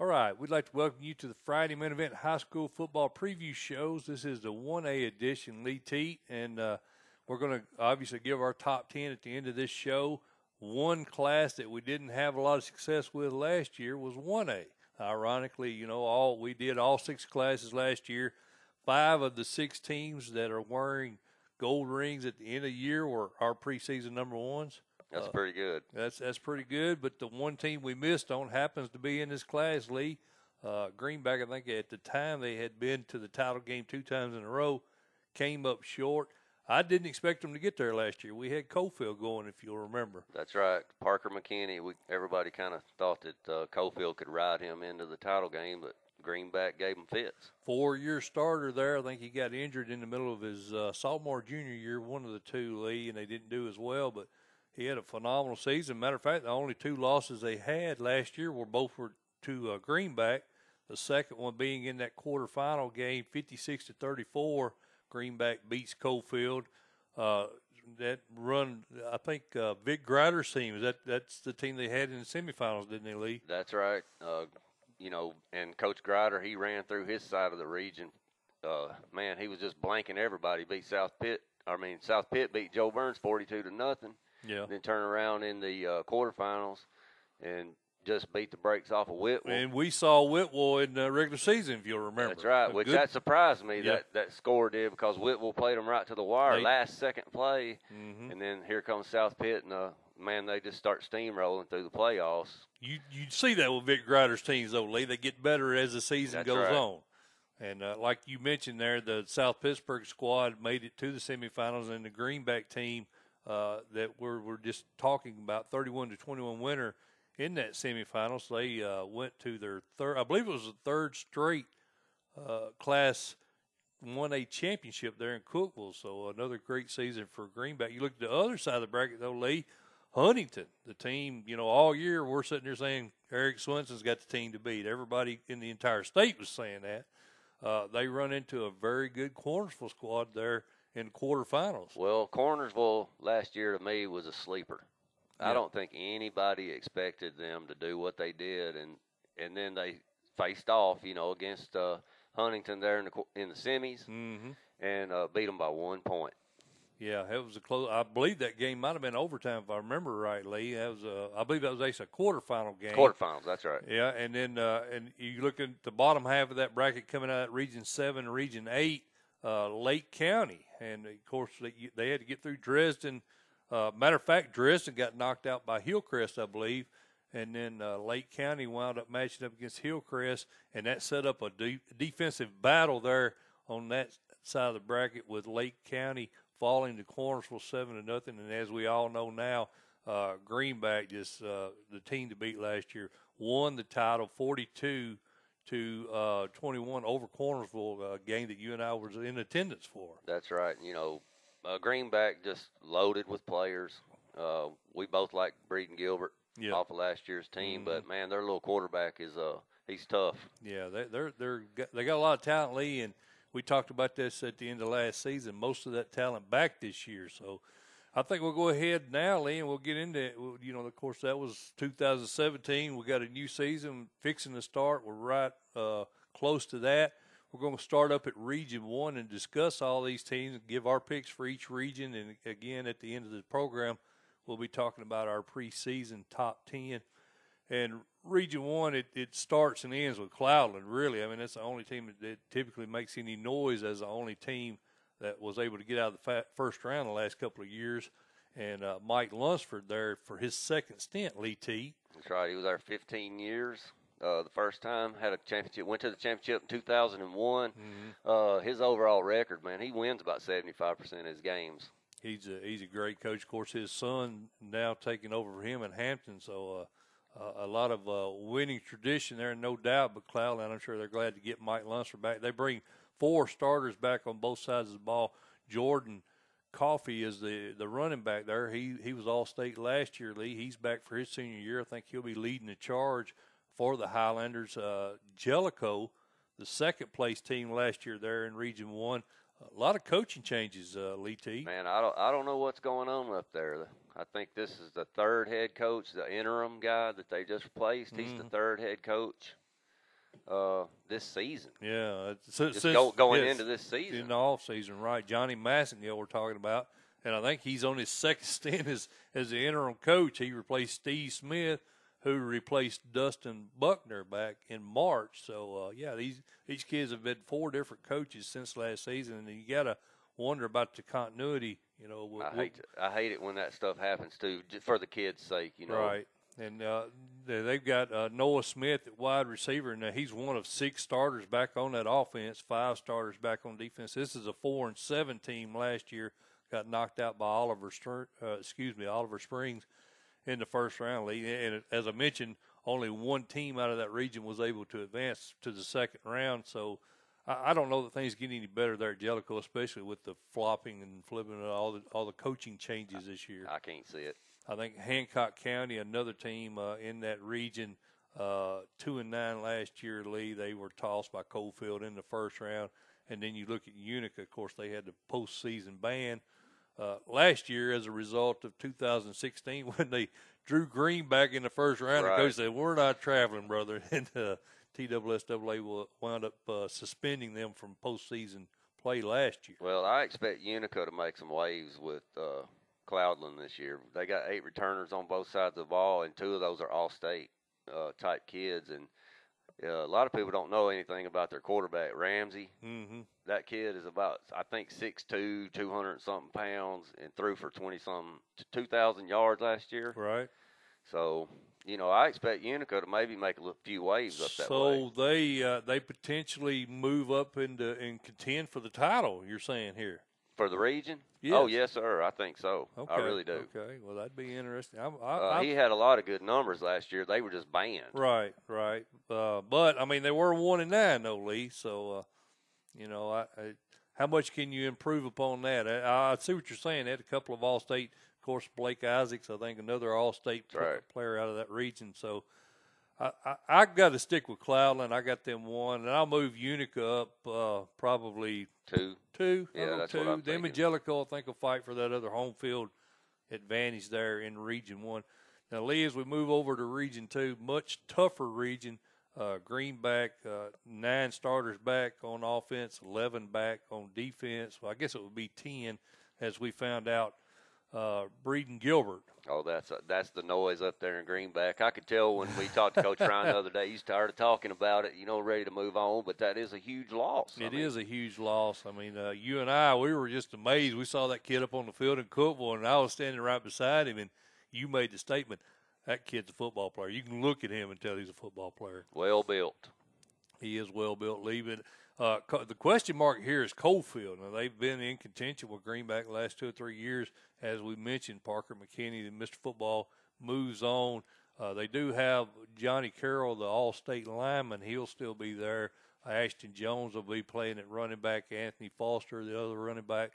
All right, we'd like to welcome you to the Friday Main Event High School Football Preview Shows. This is the 1A edition, Lee Teat, and we're going to obviously give our top 10 at the end of this show. One class that we didn't have a lot of success with last year was 1A. Ironically, we did all 6 classes last year. 5 of the 6 teams that are wearing gold rings at the end of the year were our preseason number ones. That's pretty good. That's pretty good, but the one team we missed on happens to be in this class, Lee. Greenback, I think at the time they had been to the title game 2 times in a row, came up short. I didn't expect them to get there last year. We had Cofield going, if you'll remember. That's right. Parker McKinney, everybody kind of thought that Cofield could ride him into the title game, but Greenback gave him fits. 4-year starter there. I think he got injured in the middle of his sophomore, junior year, one of the two, Lee, and they didn't do as well, but he had a phenomenal season. Matter of fact, the only 2 losses they had last year were to Greenback. The second one being in that quarterfinal game, 56-34. Greenback beats Cofield. That run, I think, Vic Grider's team. That's the team they had in the semifinals, didn't they, Lee? That's right. And Coach Grider, he ran through his side of the region. Man, he was just blanking everybody. South Pitt beat Joe Burns 42-0. Yeah. Then turn around in the quarterfinals and just beat the brakes off of Whitwell. And we saw Whitwell in the regular season, if you'll remember. That's right, that surprised me, that score did, because Whitwell played them right to the wire, last second play. Mm-hmm. And then here comes South Pitt, and they just start steamrolling through the playoffs. You see that with Vic Grider's teams, though, Lee. They get better as the season goes on. And like you mentioned there, the South Pittsburgh squad made it to the semifinals, and the Greenback team that we're just talking about, 31-21 winner in that semifinals. They went to their third, I believe it was the third straight Class 1A championship there in Cookeville. So another great season for Greenback. You look at the other side of the bracket, though, Lee, Huntington, the team, all year we're sitting there saying Eric Swenson's got the team to beat. Everybody in the entire state was saying that. They run into a very good Cornersville squad there in quarterfinals. Well, Cornersville last year to me was a sleeper. I don't think anybody expected them to do what they did, and then they faced off, against Huntington there in the semis, and beat them by 1 point. Yeah, it was a close. I believe that game might have been overtime, if I remember rightly. I believe that was actually a quarterfinal game. Quarterfinals, that's right. Yeah, and then and you look at the bottom half of that bracket coming out of Region 7 and Region 8, Lake County, and of course they had to get through Dresden. Matter of fact, Dresden got knocked out by Hillcrest, I believe, and then Lake County wound up matching up against Hillcrest, and that set up a defensive battle there on that side of the bracket with Lake County falling to Cornersville 7-0. And as we all know now, Greenback, just the team to beat last year, won the title 42-21 over Cornersville, a game that you and I was in attendance for. That's right. Greenback just loaded with players. We both like Breeden Gilbert off of last year's team, but man, their little quarterback is he's tough. Yeah, they got a lot of talent, Lee, and we talked about this at the end of last season. Most of that talent back this year, so I think we'll go ahead now, Lee, and we'll get into it. Of course, that was 2017. We got a new season fixing to start. We're right close to that. We're going to start up at Region 1 and discuss all these teams and give our picks for each region. And, again, at the end of the program, we'll be talking about our preseason top 10. And Region 1, it starts and ends with Cloudland, really. I mean, that's the only team that typically makes any noise as the only team that was able to get out of the first round the last couple of years. And Mike Lunsford there for his second stint, Lee Teat. That's right. He was there 15 years. The first time, had a championship, went to the championship in 2001. His overall record, man, he wins about 75% of his games. He's a great coach. Of course, his son now taking over for him in Hampton, so a lot of winning tradition there, no doubt. But Cloudland, I'm sure they're glad to get Mike Lunsford back. They bring 4 starters back on both sides of the ball. Jordan Coffey is the running back there. He was All-State last year, Lee. He's back for his senior year. I think he'll be leading the charge for the Highlanders. Jellicoe, the second-place team last year there in Region 1. A lot of coaching changes, Lee T. Man, I don't know what's going on up there. I think this is the third head coach, the interim guy that they just replaced. He's the third head coach. this season. Yeah, Going into this season. In the off season, right? Johnny Massengill we're talking about, and I think he's on his second stint as the interim coach. He replaced Steve Smith, who replaced Dustin Buckner back in March. So these kids have been 4 different coaches since last season, and you got to wonder about the continuity. You know, I hate it when that stuff happens too, just for the kids' sake. You know, right? And they've got Noah Smith at wide receiver, and he's one of 6 starters back on that offense, 5 starters back on defense. This is a 4-7 team last year. Got knocked out by Oliver Springs in the first round league. And as I mentioned, only one team out of that region was able to advance to the second round. So I don't know that things get any better there at Jellicoe, especially with the flopping and flipping and all the coaching changes this year. I can't see it. I think Hancock County, another team in that region, 2-9 last year, Lee. They were tossed by Coalfield in the first round. And then you look at Unica, of course, they had the postseason ban last year as a result of 2016 when they drew Green back in the first round. Right. The coach said, "We're not traveling, brother." And TSSAA will wound up suspending them from postseason play last year. Well, I expect Unica to make some waves with Cloudland this year. They got 8 returners on both sides of the ball, and 2 of those are all-state type kids. And a lot of people don't know anything about their quarterback, Ramsey. Mm-hmm. That kid is about, I think, 6'2", 200-something pounds, and threw for 20-something, 2,000 yards last year. Right. So, you know, I expect Unica to maybe make a few waves up that way. So they potentially move up and contend for the title, you're saying here? For the region? Yes. Oh, yes, sir. I think so. Okay. I really do. Okay. Well, that'd be interesting. He had a lot of good numbers last year. They were just banned. Right. But, I mean, they were 1-9, though, Lee. So, how much can you improve upon that? I see what you're saying. They had a couple of All-State. Of course, Blake Isaacs, I think, another All-State player out of that region. So, I got to stick with Cloudland. I got them 1, and I'll move Unica up probably 2. 2. Yeah, that's 2. what I'm Them thinking. and Jellicoe, I think, will fight for that other home field advantage there in Region 1. Now, Lee, as we move over to Region 2, much tougher region. Greenback, 9 starters back on offense, 11 back on defense. Well, I guess it would be 10 as we found out. Breeden Gilbert. Oh, that's the noise up there in Greenback. I could tell when we talked to Coach Ryan the other day, he's tired of talking about it, ready to move on, but that is a huge loss. It is a huge loss. I mean, you and I, we were just amazed. We saw that kid up on the field in Cookville, and I was standing right beside him, and you made the statement, that kid's a football player. You can look at him and tell he's a football player. Well built. He is well built, Lee. But the question mark here is Coalfield. Now, they've been in contention with Greenback the last 2 or 3 years. As we mentioned, Parker McKinney, the Mr. Football, moves on. They do have Johnny Carroll, the all-state lineman. He'll still be there. Ashton Jones will be playing at running back. Anthony Foster, the other running back.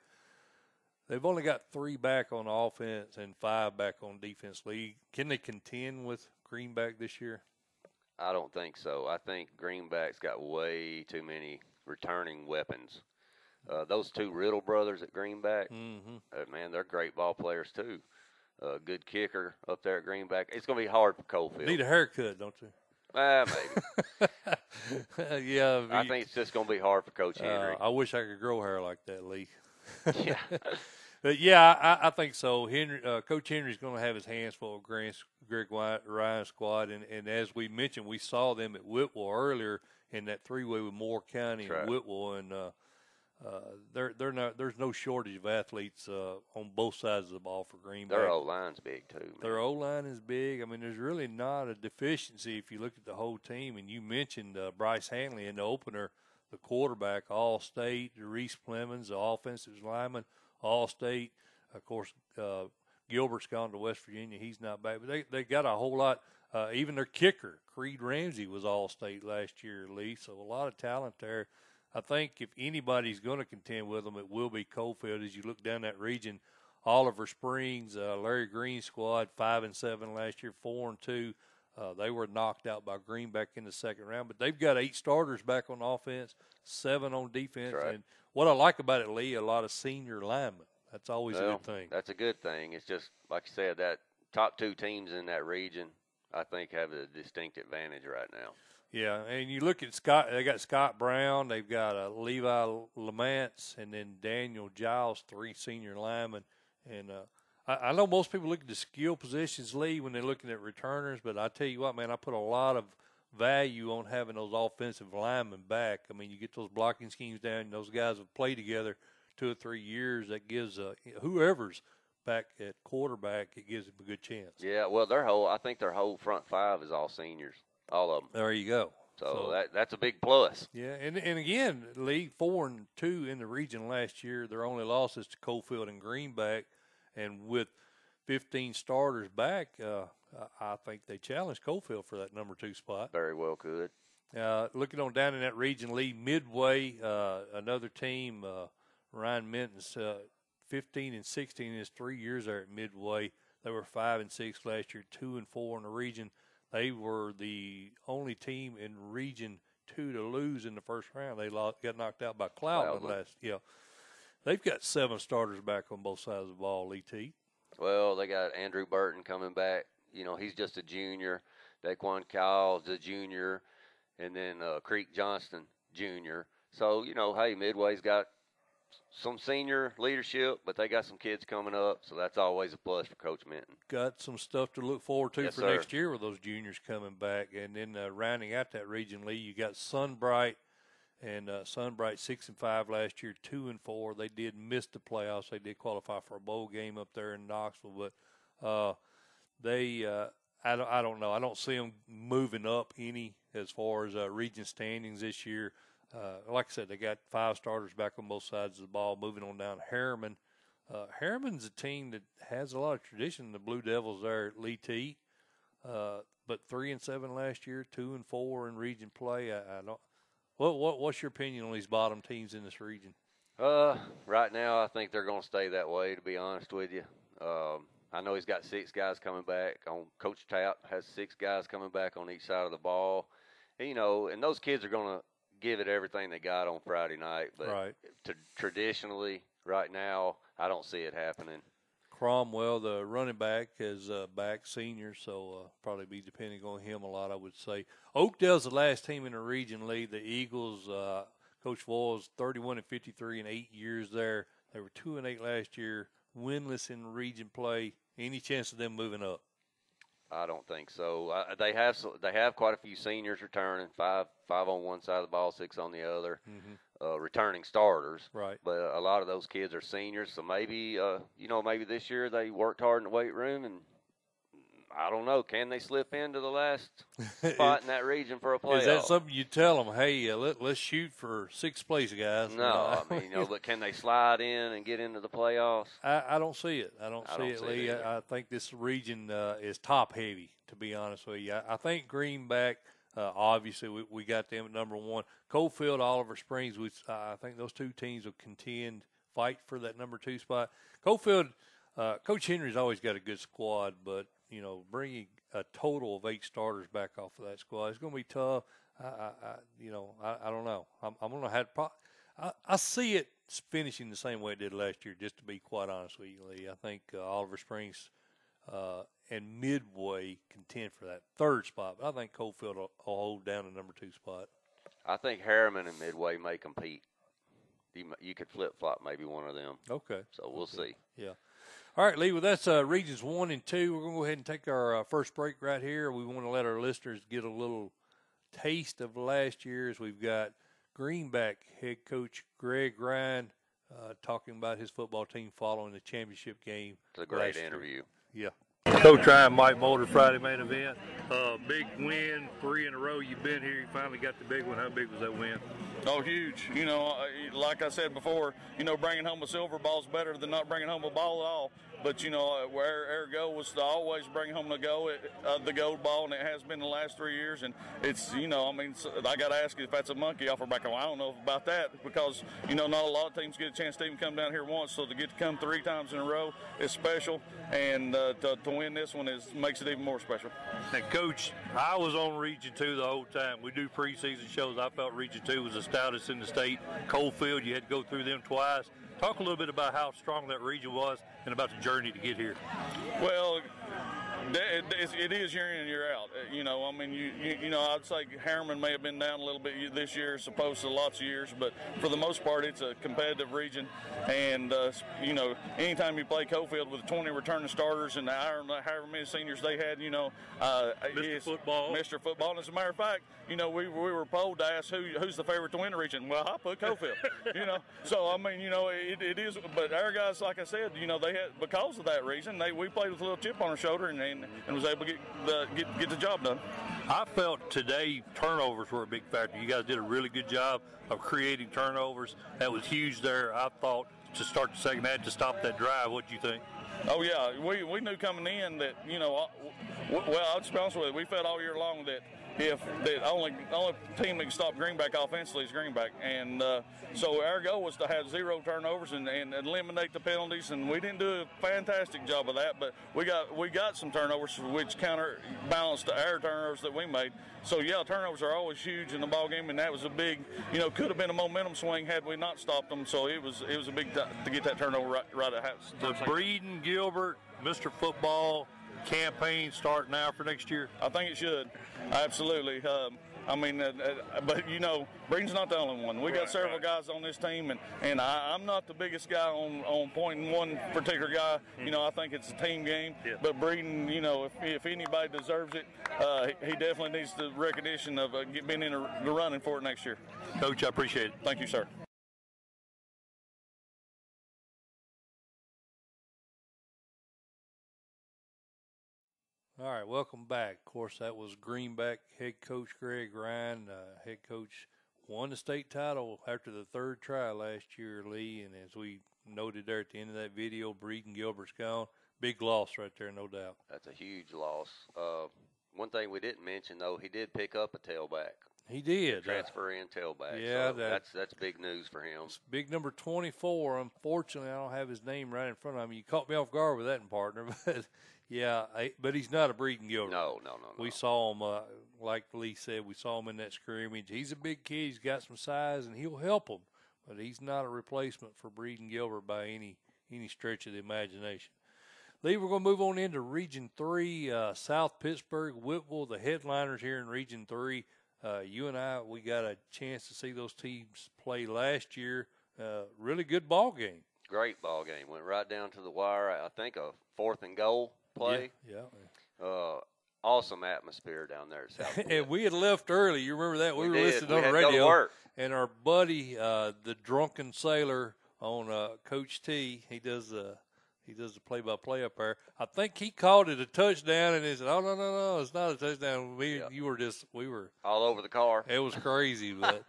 They've only got 3 back on offense and 5 back on defense. Lee, can they contend with Greenback this year? I don't think so. I think Greenback's got way too many returning weapons. Those 2 Riddle brothers at Greenback, man, they're great ball players too. Good kicker up there at Greenback. It's going to be hard for Coalfield. Need a haircut, don't you? Maybe. Yeah. I think it's just going to be hard for Coach Henry. I wish I could grow hair like that, Lee. Yeah. But yeah, I think so. Coach Henry's going to have his hands full of Greg Ryan's squad, and as we mentioned, we saw them at Whitwell earlier in that 3-way with Moore County and Whitwell, and there's no shortage of athletes on both sides of the ball for Greenback. Their O-line's big too, man. Their O-line is big. I mean, there's really not a deficiency if you look at the whole team. And you mentioned Bryce Hanley in the opener, the quarterback, All-State, Reese Clemens, the offensive lineman, All-State. Of course, Gilbert's gone to West Virginia. He's not back. But they got a whole lot. Even their kicker, Creed Ramsey, was All-State last year, Lee. So a lot of talent there. I think if anybody's going to contend with them, it will be Coalfield. As you look down that region, Oliver Springs, Larry Green's squad, 5-7 last year, 4-2. They were knocked out by Greenback in the second round, but they've got 8 starters back on offense, 7 on defense. Right. And what I like about it, Lee, a lot of senior linemen. That's always a good thing. That's a good thing. It's just, like you said, that top 2 teams in that region, I think, have a distinct advantage right now. Yeah, and you look at Scott. They got Scott Brown. They've got Levi Lamance, and then Daniel Giles, 3 senior linemen. And I know most people look at the skill positions, Lee, when they're looking at returners. But I tell you what, man, I put a lot of value on having those offensive linemen back. I mean, you get those blocking schemes down, and those guys have played together 2 or 3 years. That gives whoever's back at quarterback, it gives them a good chance. Yeah, well, I think their whole front 5 is all seniors. All of them. There you go. So that's a big plus. Yeah, and again, Lee 4-2 in the region last year. Their only losses to Coalfield and Greenback, and with 15 starters back, I think they challenged Coalfield for that number 2 spot. Very well could. Looking on down in that region, Lee Midway, another team, Ryan Minton's 15-16 in his 3 years there at Midway. They were 5-6 last year, 2-4 in the region. They were the only team in Region 2 to lose in the first round. They got knocked out by Cloudland last. Yeah, they've got 7 starters back on both sides of the ball. Lee Teat. Well, they got Andrew Burton coming back. You know, he's just a junior. Daquan Kyle's a junior, and then Creek Johnston Jr. So you know, hey, Midway's got some senior leadership, but they got some kids coming up, so that's always a plus for Coach Minton. Got some stuff to look forward to for sir. next year with those juniors coming back. And then rounding out that region, Lee, you got Sunbright, and Sunbright 6-5 last year, 2-4. They did miss the playoffs. They did qualify for a bowl game up there in Knoxville, but I don't know. I don't see them moving up any as far as region standings this year. Like I said, they got 5 starters back on both sides of the ball. Moving on down, Harriman. Harriman's a team that has a lot of tradition. The Blue Devils there at Lee Teat, but 3-7 last year, 2-4 in region play. I don't. What's your opinion on these bottom teams in this region? Right now, I think they're going to stay that way. To be honest with you, I know he's got 6 guys coming back. Coach Tapp has 6 guys coming back on each side of the ball. And, you know, and those kids are going to give it everything they got on Friday night. But right. Traditionally, right now, I don't see it happening. Cromwell, the running back, is back senior, so probably be depending on him a lot, I would say. Oakdale's the last team in the region, Lee. The Eagles, Coach Voil's 31-53 in 8 years there. They were 2-8 last year, winless in region play. Any chance of them moving up? I don't think so. They have quite a few seniors returning, five on one side of the ball, 6 on the other, returning starters. Right. But a lot of those kids are seniors, so maybe maybe this year they worked hard in the weight room, and I don't know. Can they slip into the last spot in that region for a playoff? Is that something you tell them? Hey, let's shoot for 6th place, guys. No, I mean, but can they slide in and get into the playoffs? I don't see it. I don't see it, Lee. I think this region is top heavy, to be honest with you. I think Greenback, obviously, we got them at number 1. Coalfield, Oliver Springs, I think those 2 teams will fight for that number 2 spot. Coalfield, Coach Henry's always got a good squad, but you know, bringing a total of 8 starters back off of that squad, it's going to be tough. I don't know. I'm going to have I see it finishing the same way it did last year, just to be quite honest with you, Lee. I think Oliver Springs and Midway contend for that 3rd spot, but I think Coalfield will hold down the number 2 spot. I think Harriman and Midway may compete. You could flip-flop maybe one of them. Okay. So we'll see. Yeah. All right, Lee, well, that's regions 1 and 2. We're going to go ahead and take our first break right here. We want to let our listeners get a little taste of last year's. We've got Greenback head coach Craig Rind talking about his football team following the championship game. It's a great interview. Yeah. Coach Ryan, Mike Molder, Friday main event. Big win, 3 in a row. You've been here. You finally got the big one. How big was that win? Oh, huge. You know, like I said before, you know, bringing home a silver ball is better than not bringing home a ball at all. But, you know, where our goal was to always bring home the gold ball, and it has been the last 3 years. And it's, you know, I mean, I got to ask you if that's a monkey off our back. Well, I don't know about that because, you know, not a lot of teams get a chance to even come down here once. So to get to come 3 times in a row is special. And to win this one makes it even more special. And, Coach, I was on Region 2 the whole time. We do preseason shows. I felt Region 2 was the stoutest in the state. Coalfield, you had to go through them twice. Talk a little bit about how strong that region was and about the journey to get here. Well, It is year in and year out. You know, I mean, you know, I'd say Harriman may have been down a little bit this year as opposed to lots of years, but for the most part, it's a competitive region. And, you know, anytime you play Cofield with 20 returning starters and however many seniors they had, you know, Mr. Football. Mr. Football. And as a matter of fact, you know, we were polled to ask who's the favorite to win the region. Well, I put Cofield, you know. So, I mean, you know, it is. But our guys, like I said, you know, they had, because of that reason, we played with a little chip on our shoulder and was able to get the job done. I felt today turnovers were a big factor. You guys did a really good job of creating turnovers. That was huge there, I thought, to start the second half to stop that drive. What do you think? Oh, yeah. We knew coming in that, you know, well, I'll just be honest with you, we felt all year long that if the only team that can stop Greenback offensively is Greenback. And so our goal was to have 0 turnovers and eliminate the penalties, and we didn't do a fantastic job of that, but we got some turnovers which counterbalanced our turnovers that we made. So yeah, turnovers are always huge in the ball game, and that was a big, you know, could have been a momentum swing had we not stopped them. So it was a big to get that turnover right at half. The Breeden Gilbert Mr. Football campaign start now for next year? I think it should. Absolutely. I mean, but, you know, Breeden's not the only one. We got several guys on this team, and I'm not the biggest guy on pointing one particular guy. You know, I think it's a team game. Yeah. But Breeden, you know, if anybody deserves it, he definitely needs the recognition of being in the running for it next year. Coach, I appreciate it. Thank you, sir. All right, welcome back. Of course, that was Greenback head coach Craig Rind. Head coach won the state title after the 3rd try last year, Lee. And as we noted there at the end of that video, Breeden Gilbert's gone. Big loss right there, no doubt. That's a huge loss. One thing we didn't mention, though, he did pick up a tailback. He did. Transfer in tailback. Yeah, so that's big news for him. Big number 24. Unfortunately, I don't have his name right in front of me. You caught me off guard with that, partner. But yeah, but he's not a Breeden Gilbert. No. We saw him, like Lee said, we saw him in that scrimmage. He's a big kid. He's got some size, and he'll help him. But he's not a replacement for Breeden Gilbert by any stretch of the imagination. Lee, we're going to move on into Region 3, South Pittsburgh, Whitwell, the headliners here in Region 3. You and I, we got a chance to see those teams play last year. Really good ball game. Great ball game. Went right down to the wire. I think a 4th and goal play. Yeah. Awesome atmosphere down there at South. And we had left early. You remember that? We were listening on the radio. radio. To work. And our buddy, the drunken sailor on Coach T, he does the play-by-play up there. I think he called it a touchdown, and he said, "Oh no, it's not a touchdown." We were all over the car. It was crazy, but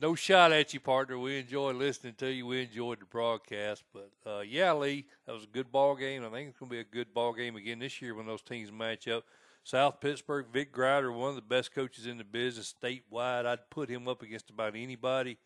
no shot at you, partner. We enjoyed listening to you. We enjoyed the broadcast, but yeah, Lee, that was a good ball game. I think it's going to be a good ball game again this year when those teams match up. South Pittsburgh, Vic Grider, one of the best coaches in the business statewide. I'd put him up against about anybody.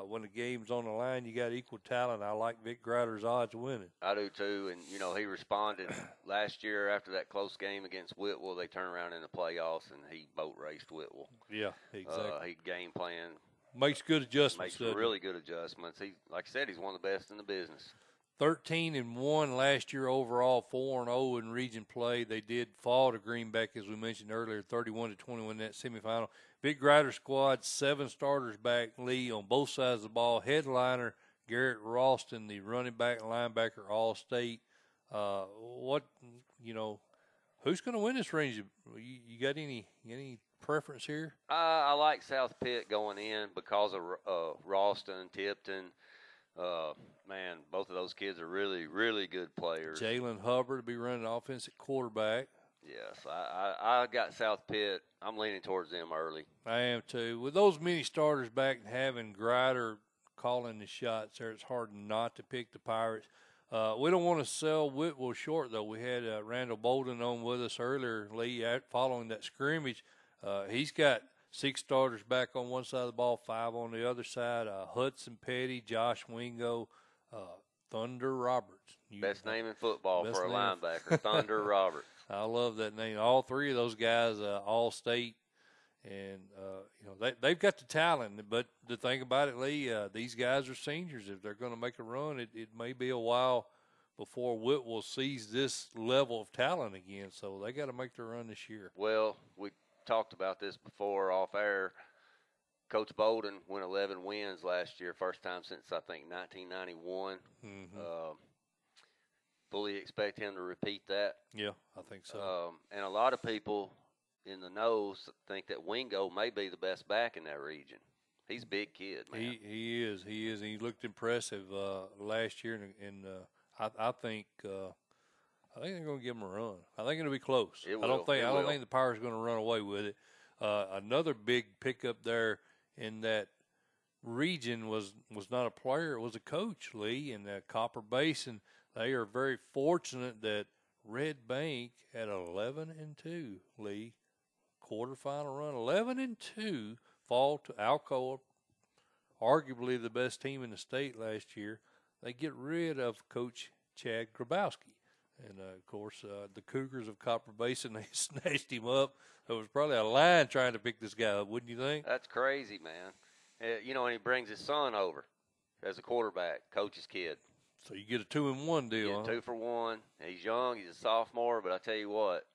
When the game's on the line, you got equal talent. I like Vic Grider's odds of winning. I do too, and you know he responded last year after that close game against Whitwell. They turned around in the playoffs, and he boat raced Whitwell. Yeah, exactly. He game plan. Makes good adjustments. Makes really good adjustments. He, like I said, he's one of the best in the business. 13-1 last year overall, 4-0 in region play. They did fall to Greenback, as we mentioned earlier, 31-21 in that semifinal. Big Rider squad, 7 starters back, Lee, on both sides of the ball. Headliner, Garrett Ralston, the running back and linebacker, All-State. Who's going to win this range? You got any preference here? I like South Pitt going in because of Ralston, Tipton. Man, both of those kids are really, really good players. Jalen Hubbard to be running offensive quarterback. Yes, I got South Pitt. I'm leaning towards them early. I am too. With those many starters back and having Grider calling the shots there, it's hard not to pick the Pirates. We don't want to sell Whitwell short, though. We had Randall Bolden on with us earlier, Lee, following that scrimmage. He's got 6 starters back on one side of the ball, 5 on the other side. Hudson Petty, Josh Wingo, Thunder Roberts. Best name in football for a linebacker, Thunder Roberts. I love that name. All 3 of those guys, All-State, and they've got the talent. But the thing about it, Lee, these guys are seniors. If they're going to make a run, it may be a while before Whitwell sees this level of talent again. So they got to make their run this year. Well, we talked about this before off air. Coach Bolden went 11 wins last year, first time since, I think, 1991. Fully expect him to repeat that. Yeah, I think so. And a lot of people in the know think that Wingo may be the best back in that region. He's a big kid, man. He is. He looked impressive last year, and I think they're going to give him a run. I think it'll be close. It will. I don't think the Pirates are going to run away with it. Another big pickup there in that region was not a player; it was a coach, Lee, in Copper Basin. They are very fortunate that Red Bank at 11-2, Lee, quarterfinal run, 11-2, fall to Alcoa, arguably the best team in the state last year. They get rid of Coach Chad Grabowski. And, of course, the Cougars of Copper Basin, they snatched him up. There was probably a line trying to pick this guy up, wouldn't you think? That's crazy, man. And he brings his son over as a quarterback, coach's kid. So you get a 2-in-1 deal, huh? 2 for 1. He's young. He's a sophomore. But I tell you what,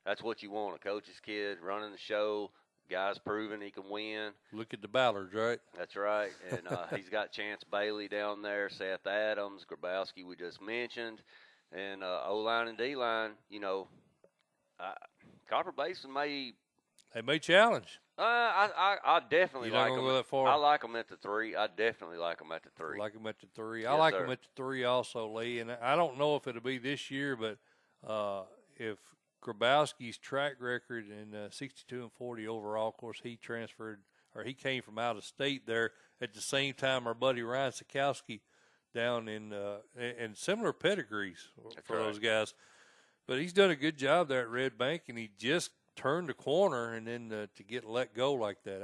that's what you want, a coach's kid running the show. Guy's proven he can win. Look at the Ballards, right? That's right. And he's got Chance Bailey down there, Seth Adams, Grabowski we just mentioned. And O-line and D-line, Copper Basin may – They may challenge. I definitely like them. Go that far? I like them at the 3. I definitely like them at the 3. I like them at the 3. Yes, I like sir. them at the 3 also, Lee. And I don't know if it'll be this year, but if Grabowski's track record in 62 and 40 overall, of course, he came from out of state there at the same time our buddy Ryan Sikowski down in similar pedigrees for those guys. But he's done a good job there at Red Bank, and he just turned the corner, and then to get let go like that.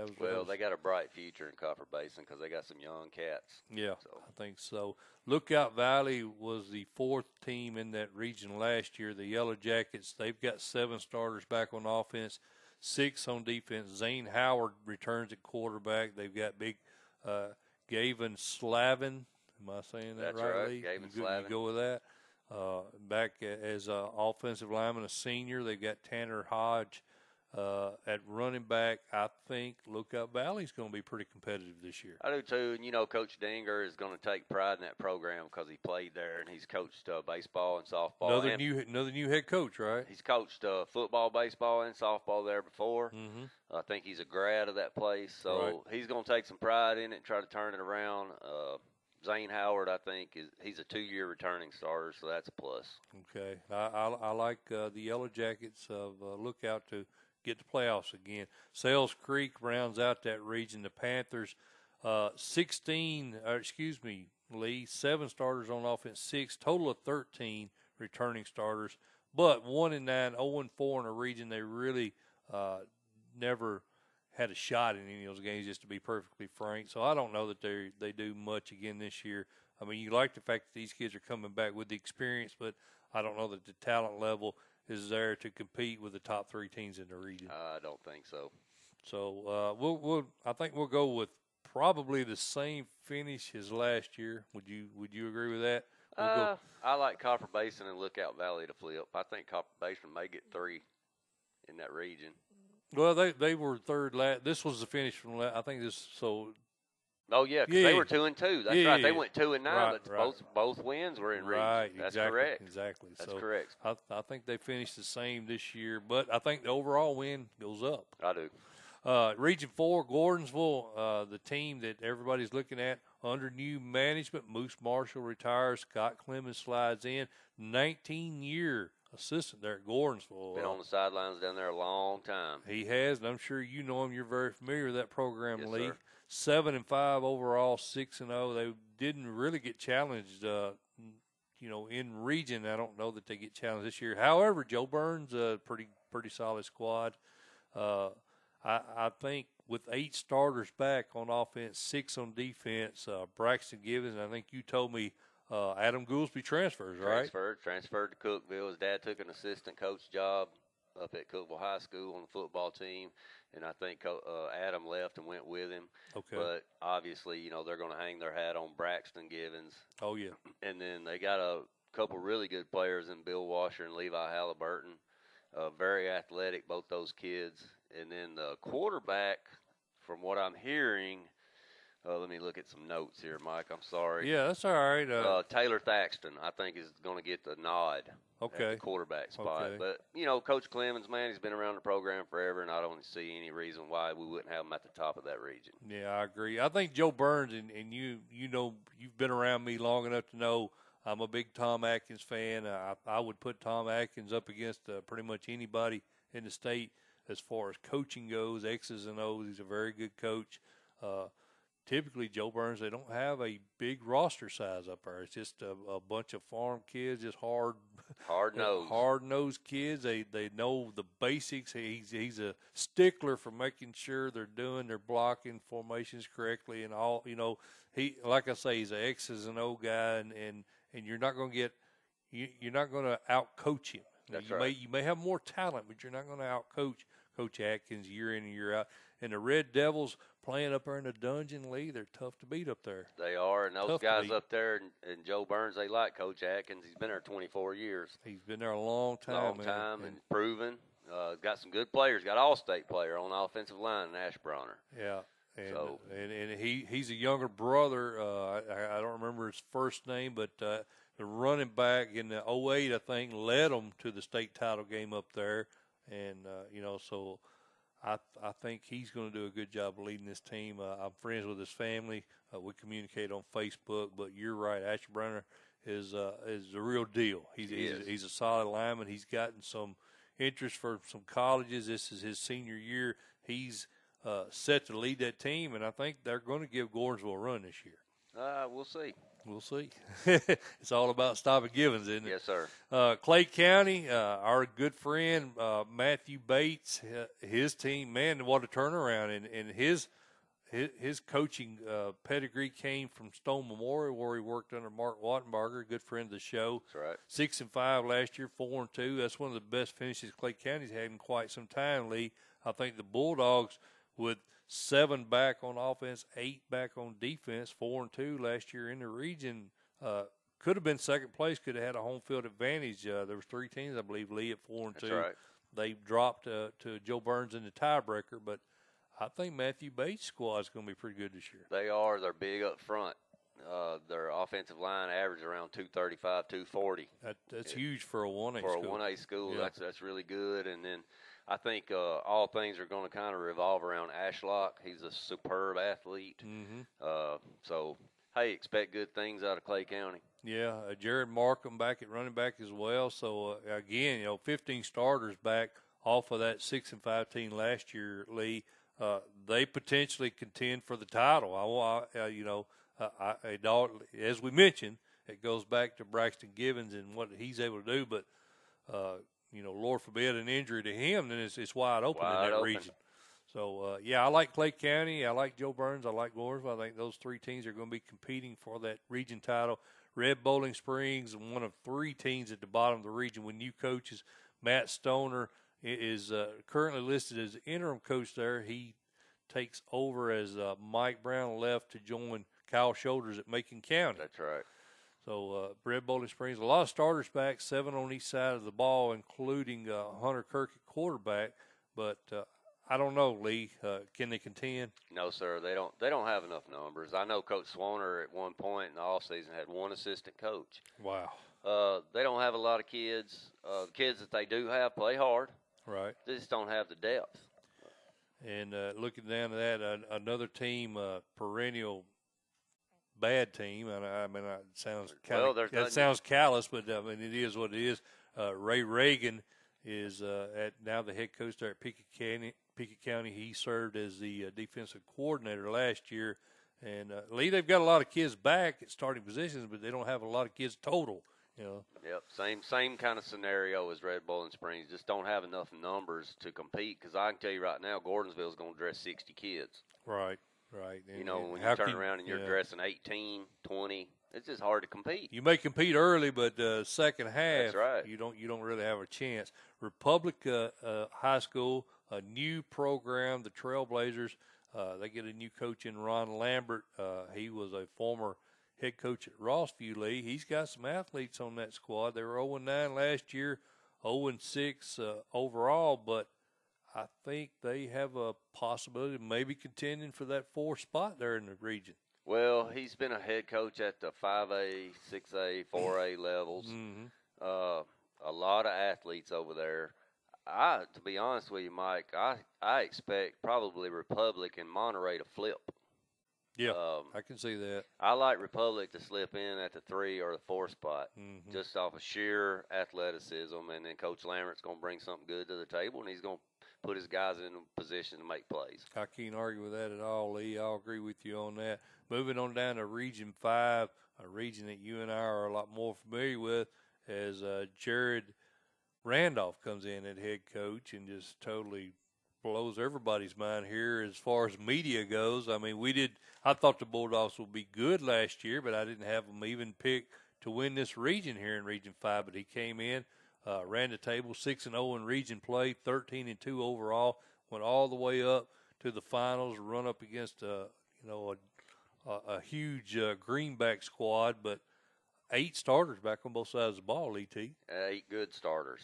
They got a bright future in Copper Basin because they got some young cats. Yeah, so. I think so. Lookout Valley was the 4th team in that region last year. The Yellow Jackets, they've got 7 starters back on offense, 6 on defense. Zane Howard returns at quarterback. They've got big Gavin Slavin. Am I saying that That's right, right. Lee? Gavin Slavin. You go with that. Back as an offensive lineman, a senior, they've got Tanner Hodge at running back. I think Lookout Valley's going to be pretty competitive this year. I do too, and Coach Dinger is going to take pride in that program because he played there and he's coached baseball and softball. Another new head coach, right? He's coached football, baseball, and softball there before. Mm-hmm. I think he's a grad of that place, so he's going to take some pride in it and try to turn it around. Zane Howard, I think, he's a 2-year returning starter, so that's a plus. Okay. I like the Yellow Jackets of Lookout to get the playoffs again. Sales Creek rounds out that region. The Panthers, 7 starters on offense, 6, total of 13 returning starters, but 1-9, 0-4 in a region they really never had a shot in any of those games, just to be perfectly frank. So I don't know that they do much again this year. I mean, you like the fact that these kids are coming back with the experience, but I don't know that the talent level is there to compete with the top 3 teams in the region. I don't think so. So I think we'll go with probably the same finish as last year. Would you agree with that? I like Copper Basin and Lookout Valley to flip. I think Copper Basin may get 3 in that region. Well, they were third last. This was the finish from last. I think this. So. Oh yeah, because they were 2-2. That's right. They went 2-9, but both wins were in region. Right. That's exactly, correct. Exactly. That's so correct. I think they finished the same this year, but I think the overall win goes up. I do. Region 4, Gordonsville, the team that everybody's looking at under new management. Moose Marshall retires. Scott Clemens slides in. 19-year assistant there at Gordonsville. Been on the sidelines down there a long time. He has, and I'm sure you know him. You're very familiar with that program, Yes, Lee. Sir. 7-5 overall, 6-0. They didn't really get challenged, in region. I don't know that they get challenged this year. However, Joe Burns, pretty solid squad. I think with 8 starters back on offense, 6 on defense, Braxton Givens, I think you told me Adam Goolsby transfers, right? Transferred to Cookville. His dad took an assistant coach job up at Cookville High School on the football team, and I think Adam left and went with him. Okay. But obviously, they're going to hang their hat on Braxton Givens. Oh, yeah. And then they got a couple really good players in Bill Washer and Levi Halliburton. Very athletic, both those kids. And then the quarterback, from what I'm hearing, let me look at some notes here, Mike. I'm sorry. Yeah, that's all right. Taylor Thaxton, I think, is going to get the nod at the quarterback spot. Okay. But, Coach Clemens, man, he's been around the program forever, and I don't see any reason why we wouldn't have him at the top of that region. Yeah, I agree. I think Joe Burns, and you've been around me long enough to know I'm a big Tom Atkins fan. I would put Tom Atkins up against pretty much anybody in the state as far as coaching goes, X's and O's. He's a very good coach. Typically, Joe Burns, they don't have a big roster size up there. It's just a bunch of farm kids, just hard-nosed kids. They know the basics. He's a stickler for making sure they're doing their blocking formations correctly and all. He, like I say, he's an X's and O guy, and you're not going to you're not going to out-coach him. That's right. You may have more talent, but you're not going to out-coach Coach Atkins year in and year out. And the Red Devils playing up there in the Dungeon League, they're tough to beat up there. They are, and those guys up there and Joe Burns, they like Coach Atkins. He's been there 24 years. He's been there a long time. And proven. Got some good players. Got all-state player on the offensive line in Ash Bronner. Yeah. And he's a younger brother. I don't remember his first name, but the running back in the 08, I think, led them to the state title game up there. And, so I think he's going to do a good job of leading this team. I'm friends with his family. We communicate on Facebook. But you're right, Ash Bronner is the real deal. He's a solid lineman. He's gotten some interest for some colleges. This is his senior year. He's set to lead that team, and I think they're going to give Gordonsville a run this year. We'll see. We'll see. It's all about stopping Givens, isn't it? Yes, sir. Clay County, our good friend Matthew Bates, his team, man, what a turnaround. And his coaching pedigree came from Stone Memorial, where he worked under Mark Wattenbarger, a good friend of the show. That's right. 6-5 last year, 4-2. That's one of the best finishes Clay County's had in quite some time, Lee. I think the Bulldogs, with 7 back on offense, 8 back on defense, 4-2 last year in the region, could have been second place, could have had a home field advantage. There was 3 teams, I believe, Lee, at 4-2. That's right. They dropped to Joe Burns in the tiebreaker, but I think Matthew Bates' squad is going to be pretty good this year. They are. They're big up front. Their offensive line average around 235, 240. That's huge for a 1A school. For a 1A school, yeah. That's really good. And then I think all things are going to kind of revolve around Ashlock. He's a superb athlete. Mm-hmm. So, hey, expect good things out of Clay County. Yeah, Jared Markham back at running back as well. So, again, 15 starters back off of that 6-5 team last year, Lee. They potentially contend for the title. As we mentioned, it goes back to Braxton Givens and what he's able to do. But, Lord forbid an injury to him, then it's wide open in that region. So, I like Clay County. I like Joe Burns. I like Gordonsville. I think those 3 teams are going to be competing for that region title. Red Bowling Springs, one of 3 teams at the bottom of the region with new coaches. Matt Stoner is currently listed as interim coach there. He takes over as Mike Brown left to join Kyle Shoulders at Macon County. That's right. So Red Bowling Springs, a lot of starters back, 7 on each side of the ball, including Hunter Kirk at quarterback. But I don't know, Lee. Can they contend? No, sir. They don't have enough numbers. I know Coach Swanner at one point in the offseason had 1 assistant coach. Wow. They don't have a lot of kids. The kids that they do have play hard. Right. They just don't have the depth. And looking down at that, another team, perennial bad team. It sounds sounds callous, but it is what it is. Ray Reagan is now the head coach there at Pickett County. He served as the defensive coordinator last year. And Lee, they've got a lot of kids back at starting positions, but they don't have a lot of kids total. Yep, same kind of scenario as Red Bowling Springs. Just don't have enough numbers to compete. Because I can tell you right now, Gordonsville's going to dress 60 kids. Right. And, when you turn around and you're dressing 18, 20, it's just hard to compete. You may compete early, but second half, that's right. You don't really have a chance. Republic High School, a new program, the Trailblazers. They get a new coach in Ron Lambert. He was a former head coach at Rossview, Lee. He's got some athletes on that squad. They were 0-9 last year, 0-6 overall, but I think they have a possibility of maybe contending for that 4th spot there in the region. Well, he's been a head coach at the 5A, 6A, 4A levels. A lot of athletes over there. To be honest with you, Mike, I expect probably Republic and Monterey to flip. Yeah, I can see that. I like Republic to slip in at the 3 or the 4 spot, just off of sheer athleticism, and then Coach Lambert's going to bring something good to the table, and he's going to put his guys in a position to make plays. I can't argue with that at all, Lee. I'll agree with you on that. Moving on down to Region 5, a region that you and I are a lot more familiar with, as Gerard Randolph comes in at head coach and just totally blows everybody's mind here as far as media goes. I mean, I thought the Bulldogs would be good last year, but I didn't have them even picked to win this region here in Region 5. But he came in, ran the table, 6-0 in region play, 13-2 overall, went all the way up to the finals, run up against a a huge greenback squad, but 8 starters back on both sides of the ball, Lee Teat. 8 good starters.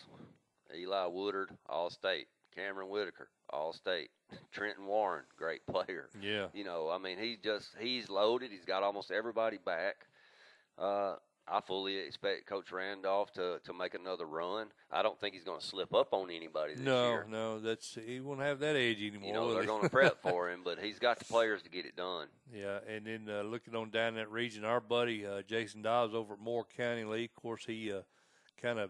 Eli Woodard, All-State. Cameron Whitaker, All-State. Trenton Warren, great player. Yeah. I mean, he's loaded. He's got almost everybody back. I fully expect Coach Randolph to make another run. I don't think he's going to slip up on anybody this year. No, he won't have that edge anymore. They're going to prep for him, but he's got the players to get it done. Yeah, and then looking on down that region, our buddy Jason Dobbs over at Moore County League, of course, he kind of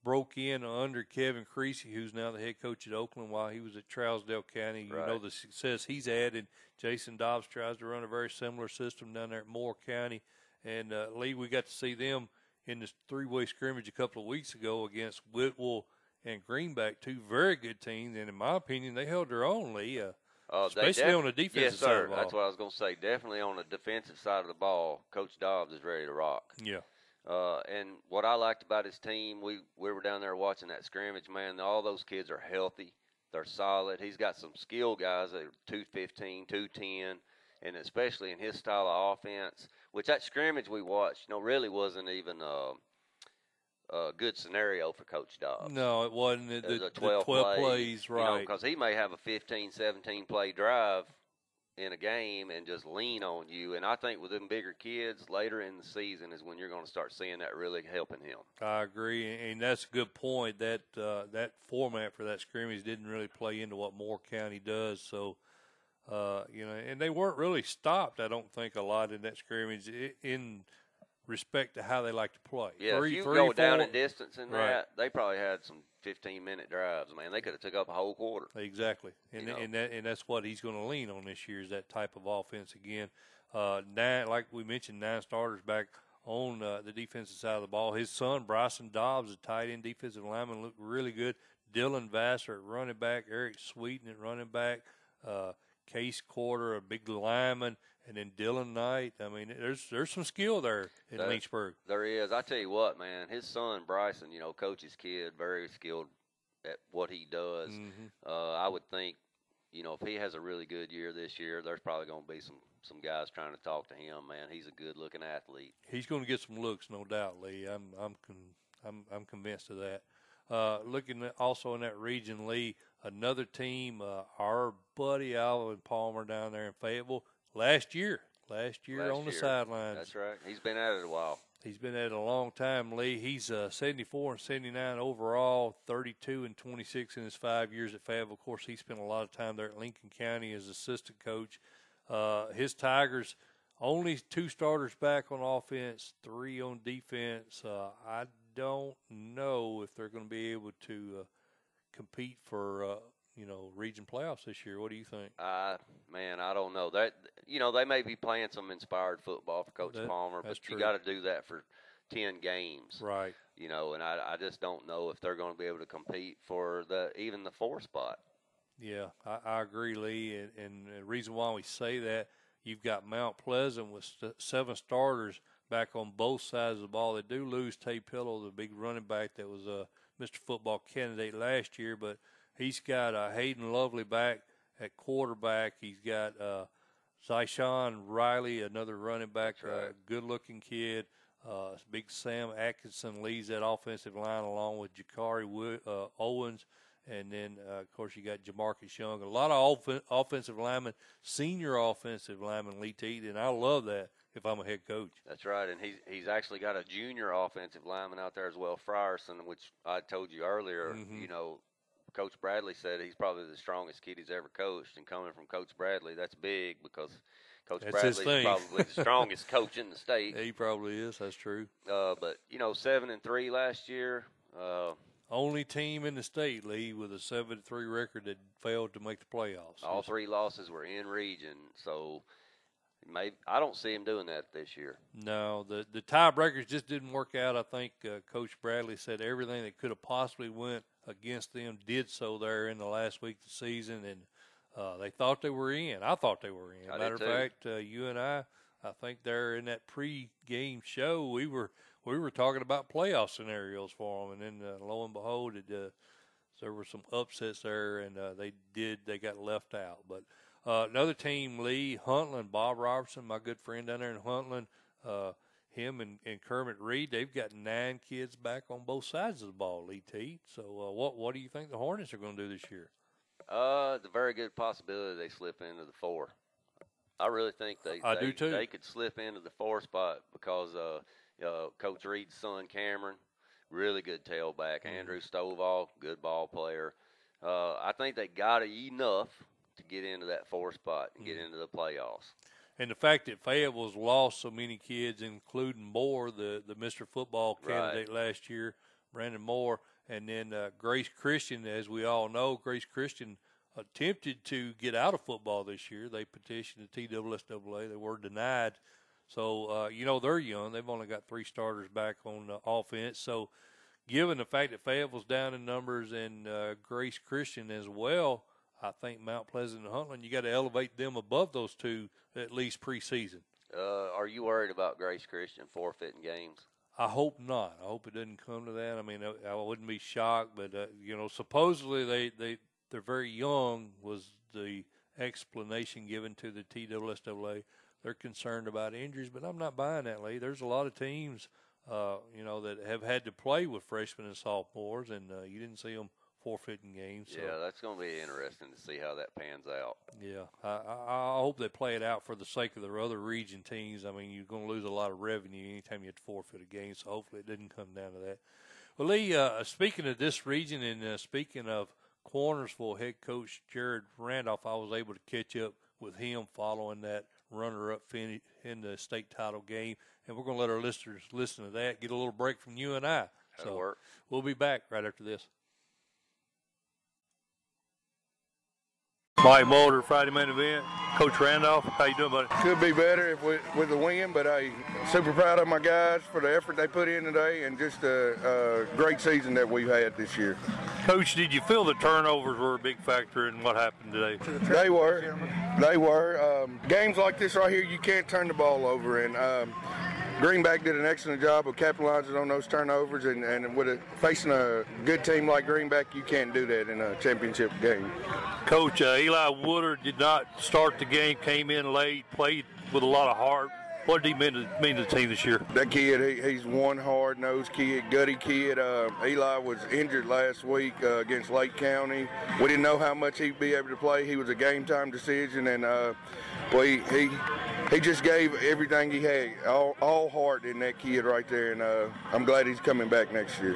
broke in under Kevin Creasy, who's now the head coach at Oakland, while he was at Trousdale County. Right. You know the success he's had, and Jason Dobbs tries to run a very similar system down there at Moore County. And, Lee, we got to see them in this 3-way scrimmage a couple of weeks ago against Whitwell and Greenback, 2 very good teams. And, in my opinion, they held their own, Lee, especially on the defensive side of the ball. That's what I was going to say. Definitely on the defensive side of the ball, Coach Dobbs is ready to rock. Yeah. And what I liked about his team, we were down there watching that scrimmage, man, all those kids are healthy. They're solid. He's got some skill guys that are 215, 210. And especially in his style of offense, which that scrimmage we watched, really wasn't even a good scenario for Coach Dobbs. No, it wasn't. It was a 12 plays, right. Because he may have a 15, 17-play drive in a game and just lean on you. And I think with them bigger kids, later in the season is when you're going to start seeing that really helping him. I agree, and that's a good point. That format for that scrimmage didn't really play into what Moore County does, so – and they weren't really stopped, I don't think, a lot in that scrimmage in respect to how they like to play. Yeah, if you go down in distance in that, they probably had some 15-minute drives. Man, they could have took up a whole quarter. Exactly, and that's what he's going to lean on this year is that type of offense again. 9, like we mentioned, 9 starters back on the defensive side of the ball. His son, Bryson Dobbs, a tight end defensive lineman, looked really good. Dylan Vassar at running back, Eric Sweeten at running back, Case Quarter, a big lineman, and then Dylan Knight. I mean, there's some skill there in Lynchburg. There is. I tell you what, man, his son Bryson, coach's kid, very skilled at what he does. I would think, if he has a really good year this year, there's probably going to be some guys trying to talk to him. Man, he's a good-looking athlete. He's going to get some looks, no doubt, Lee. I'm convinced of that. Looking at also in that region, Lee, another team, our buddy Alvin Palmer down there in Fayetteville, last year on the sidelines. That's right. He's been at it a while. He's been at it a long time, Lee. He's 74-79 overall, 32-26 in his 5 years at Fayetteville. Of course, he spent a lot of time there at Lincoln County as assistant coach. His Tigers, only 2 starters back on offense, 3 on defense. I don't know if they're going to be able to compete for region playoffs this year. What do you think? Man, I don't know. That they may be playing some inspired football for Coach Palmer, but you got to do that for 10 games, right? And I just don't know if they're going to be able to compete for even the 4 spot. Yeah, I agree, Lee. And the reason why we say that, you've got Mount Pleasant with 7 starters back on both sides of the ball. They do lose Tay Pillow, the big running back that was Mr. Football candidate last year, but he's got Hayden Lovely back at quarterback. He's got Zyshawn Riley, another running back, That's right. good-looking kid. Big Sam Atkinson leads that offensive line along with Jakari Owens. And then, of course, you got Jamarcus Young. A lot of offensive linemen, senior offensive lineman Lee Teat, and I love that if I'm a head coach. That's right, and he's actually got a junior offensive lineman out there as well, Frierson, which I told you earlier. You know, Coach Bradley said he's probably the strongest kid he's ever coached, and coming from Coach Bradley, that's big because Coach Bradley's probably the strongest coach in the state. He probably is. That's true. But, you know, 7-3 last year. Only team in the state, Lee, with a 7-3 record that failed to make the playoffs. All 3 losses were in region, so maybe I don't see him doing that this year. No, the tiebreakers just didn't work out. I think Coach Bradley said everything that could have possibly went against them did so there in the last week of the season, and they thought they were in. I thought they were in. Matter of fact, you and I think there in that pre-game show, we were talking about playoff scenarios for them, and then lo and behold, there were some upsets there, and they got left out. But another team, Lee, Huntland, Bob Robertson, my good friend down there in Huntland, him and Kermit Reed, they've got 9 kids back on both sides of the ball, Lee Teat. So what do you think the Hornets are going to do this year? It's a very good possibility they slip into the 4. I really think I do too. They could slip into the 4 spot because Coach Reed's son, Cameron, really good tailback. Andrew Stovall, good ball player. I think they got enough to get into that 4 spot and get into the playoffs. And the fact that Fayetteville's lost so many kids, including Moore, the Mr. Football candidate last year, Brandon Moore, and then Grace Christian, as we all know, Grace Christian attempted to get out of football this year. They petitioned the TSSAA. They were denied. So, they're young. They've only got 3 starters back on offense. So, given the fact that Fayetteville's down in numbers and Grace Christian as well, I think Mount Pleasant and Huntland, you got to elevate them above those 2 at least preseason. Are you worried about Grace Christian forfeiting games? I hope not. I hope it doesn't come to that. I mean, I wouldn't be shocked, but supposedly they're very young was the explanation given to the TSSAA. They're concerned about injuries, but I'm not buying that, Lee. There's a lot of teams, that have had to play with freshmen and sophomores, and you didn't see them forfeiting games. So. Yeah, that's going to be interesting to see how that pans out. Yeah, I hope they play it out for the sake of their other region teams. I mean, you're going to lose a lot of revenue anytime you have to forfeit a game, so hopefully it didn't come down to that. Well, Lee, speaking of this region and speaking of Cornersville head coach Gerard Randolph, I was able to catch up with him following that runner-up finish in the state title game, and we're going to let our listeners listen to that, get a little break from you and I. That'll work. We'll be back right after this. Mike Molder, Friday main event. Coach Randolph, how you doing, buddy? Could be better if with the win, but I'm super proud of my guys for the effort they put in today and just a great season that we've had this year. Coach, did you feel the turnovers were a big factor in what happened today? They were. Games like this right here, you can't turn the ball over, and Greenback did an excellent job of capitalizing on those turnovers, and facing a good team like Greenback, you can't do that in a championship game. Coach, Eli Woodard did not start the game, came in late, played with a lot of heart. What did he mean to the team this year? That kid, he's one hard-nosed kid, gutty kid. Eli was injured last week against Lake County. We didn't know how much he'd be able to play. He was a game-time decision, and he just gave everything he had, all heart in that kid right there, and I'm glad he's coming back next year.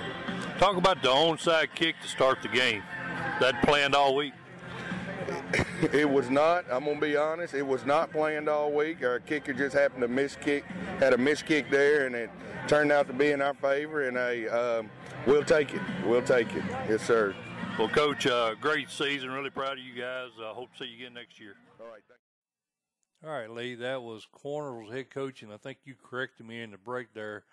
Talk about the onside kick to start the game. That planned all week? It was not. I'm going to be honest. It was not planned all week. Our kicker just happened to had a miss kick there, and it turned out to be in our favor, and we'll take it. We'll take it. Yes, sir. Well, Coach, great season. Really proud of you guys. Hope to see you again next year. All right, thank you. All right, Lee, that was Cornerville's head coach, and I think you corrected me in the break there,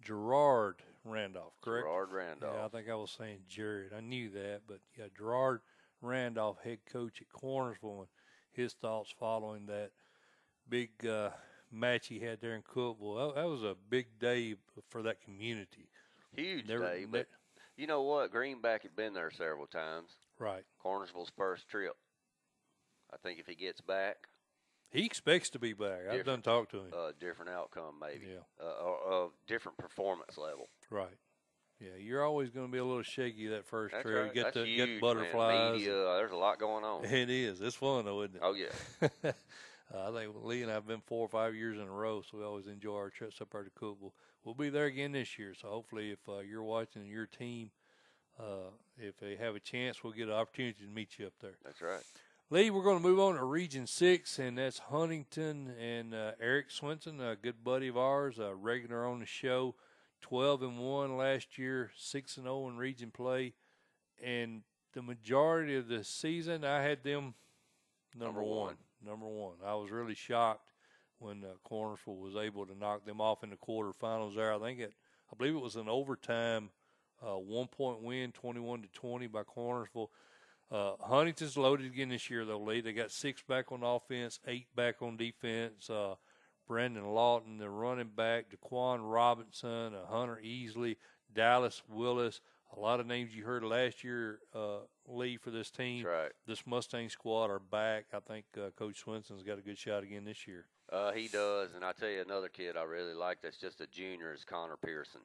Gerard Randolph, correct? Gerard Randolph. Yeah, I think I was saying Jared. I knew that, but yeah, Gerard Randolph, head coach at Cornersville, and his thoughts following that big match he had there in Cookville. That was a big day for that community. Huge day, but you know what? Greenback had been there several times. Right. Cornersville's first trip. I think if he gets back, He expects to be back. I've done talk to him. Different outcome, maybe. Yeah. Or different performance level. Right. Yeah, you're always going to be a little shaky that first That's trip. right. Get That's huge, get butterflies. Man. Media, there's a lot going on. It is. It's fun though, isn't it? Oh yeah. I think Lee and I have been 4 or 5 years in a row, so we always enjoy our trips up there to Cookville. We'll be there again this year, so hopefully if you're watching your team, if they have a chance, we'll get an opportunity to meet you up there. That's right. Lee, we're going to move on to Region 6, and that's Huntington and Eric Swinson, a good buddy of ours, a regular on the show, 12-1 last year, 6-0 in region play. And the majority of the season, I had them number one. I was really shocked when Cornersville was able to knock them off in the quarterfinals there. I believe it was an overtime 1-point win, 21-20 by Cornersville. Huntington's loaded again this year, though, Lee. They got 6 back on offense, 8 back on defense. Brandon Lawton, the running back, Daquan Robinson, Hunter Easley, Dallas Willis. A lot of names you heard last year, Lee, for this team. That's right. This Mustang squad are back. I think Coach Swinson's got a good shot again this year. He does, and I tell you another kid I really like that's just a junior is Connor Pearson.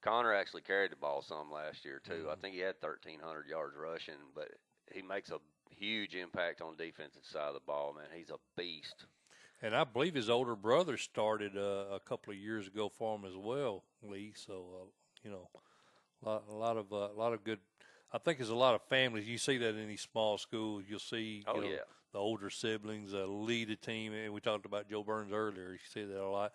Connor actually carried the ball some last year, too. Mm-hmm. I think he had 1,300 yards rushing, but he makes a huge impact on the defensive side of the ball, man. He's a beast. And I believe his older brother started a couple of years ago for him as well, Lee. So, a lot of good. I think there's a lot of families. You see that in these small schools. You'll see the older siblings lead a team. And we talked about Joe Burns earlier. You see that a lot.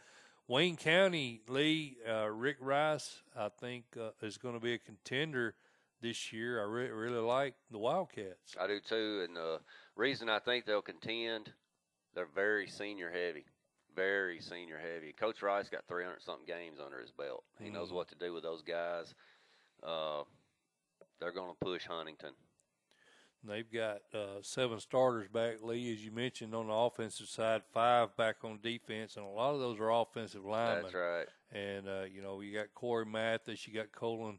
Wayne County, Lee, Rick Rice, I think, is going to be a contender this year. I really like the Wildcats. I do, too. And the reason I think they'll contend, they're very senior heavy. Very senior heavy. Coach Rice got 300-something games under his belt. He knows what to do with those guys. They're going to push Huntington. They've got 7 starters back, Lee, as you mentioned, on the offensive side, 5 back on defense, and a lot of those are offensive linemen. That's right. And, you got Corey Mathis, you got Colin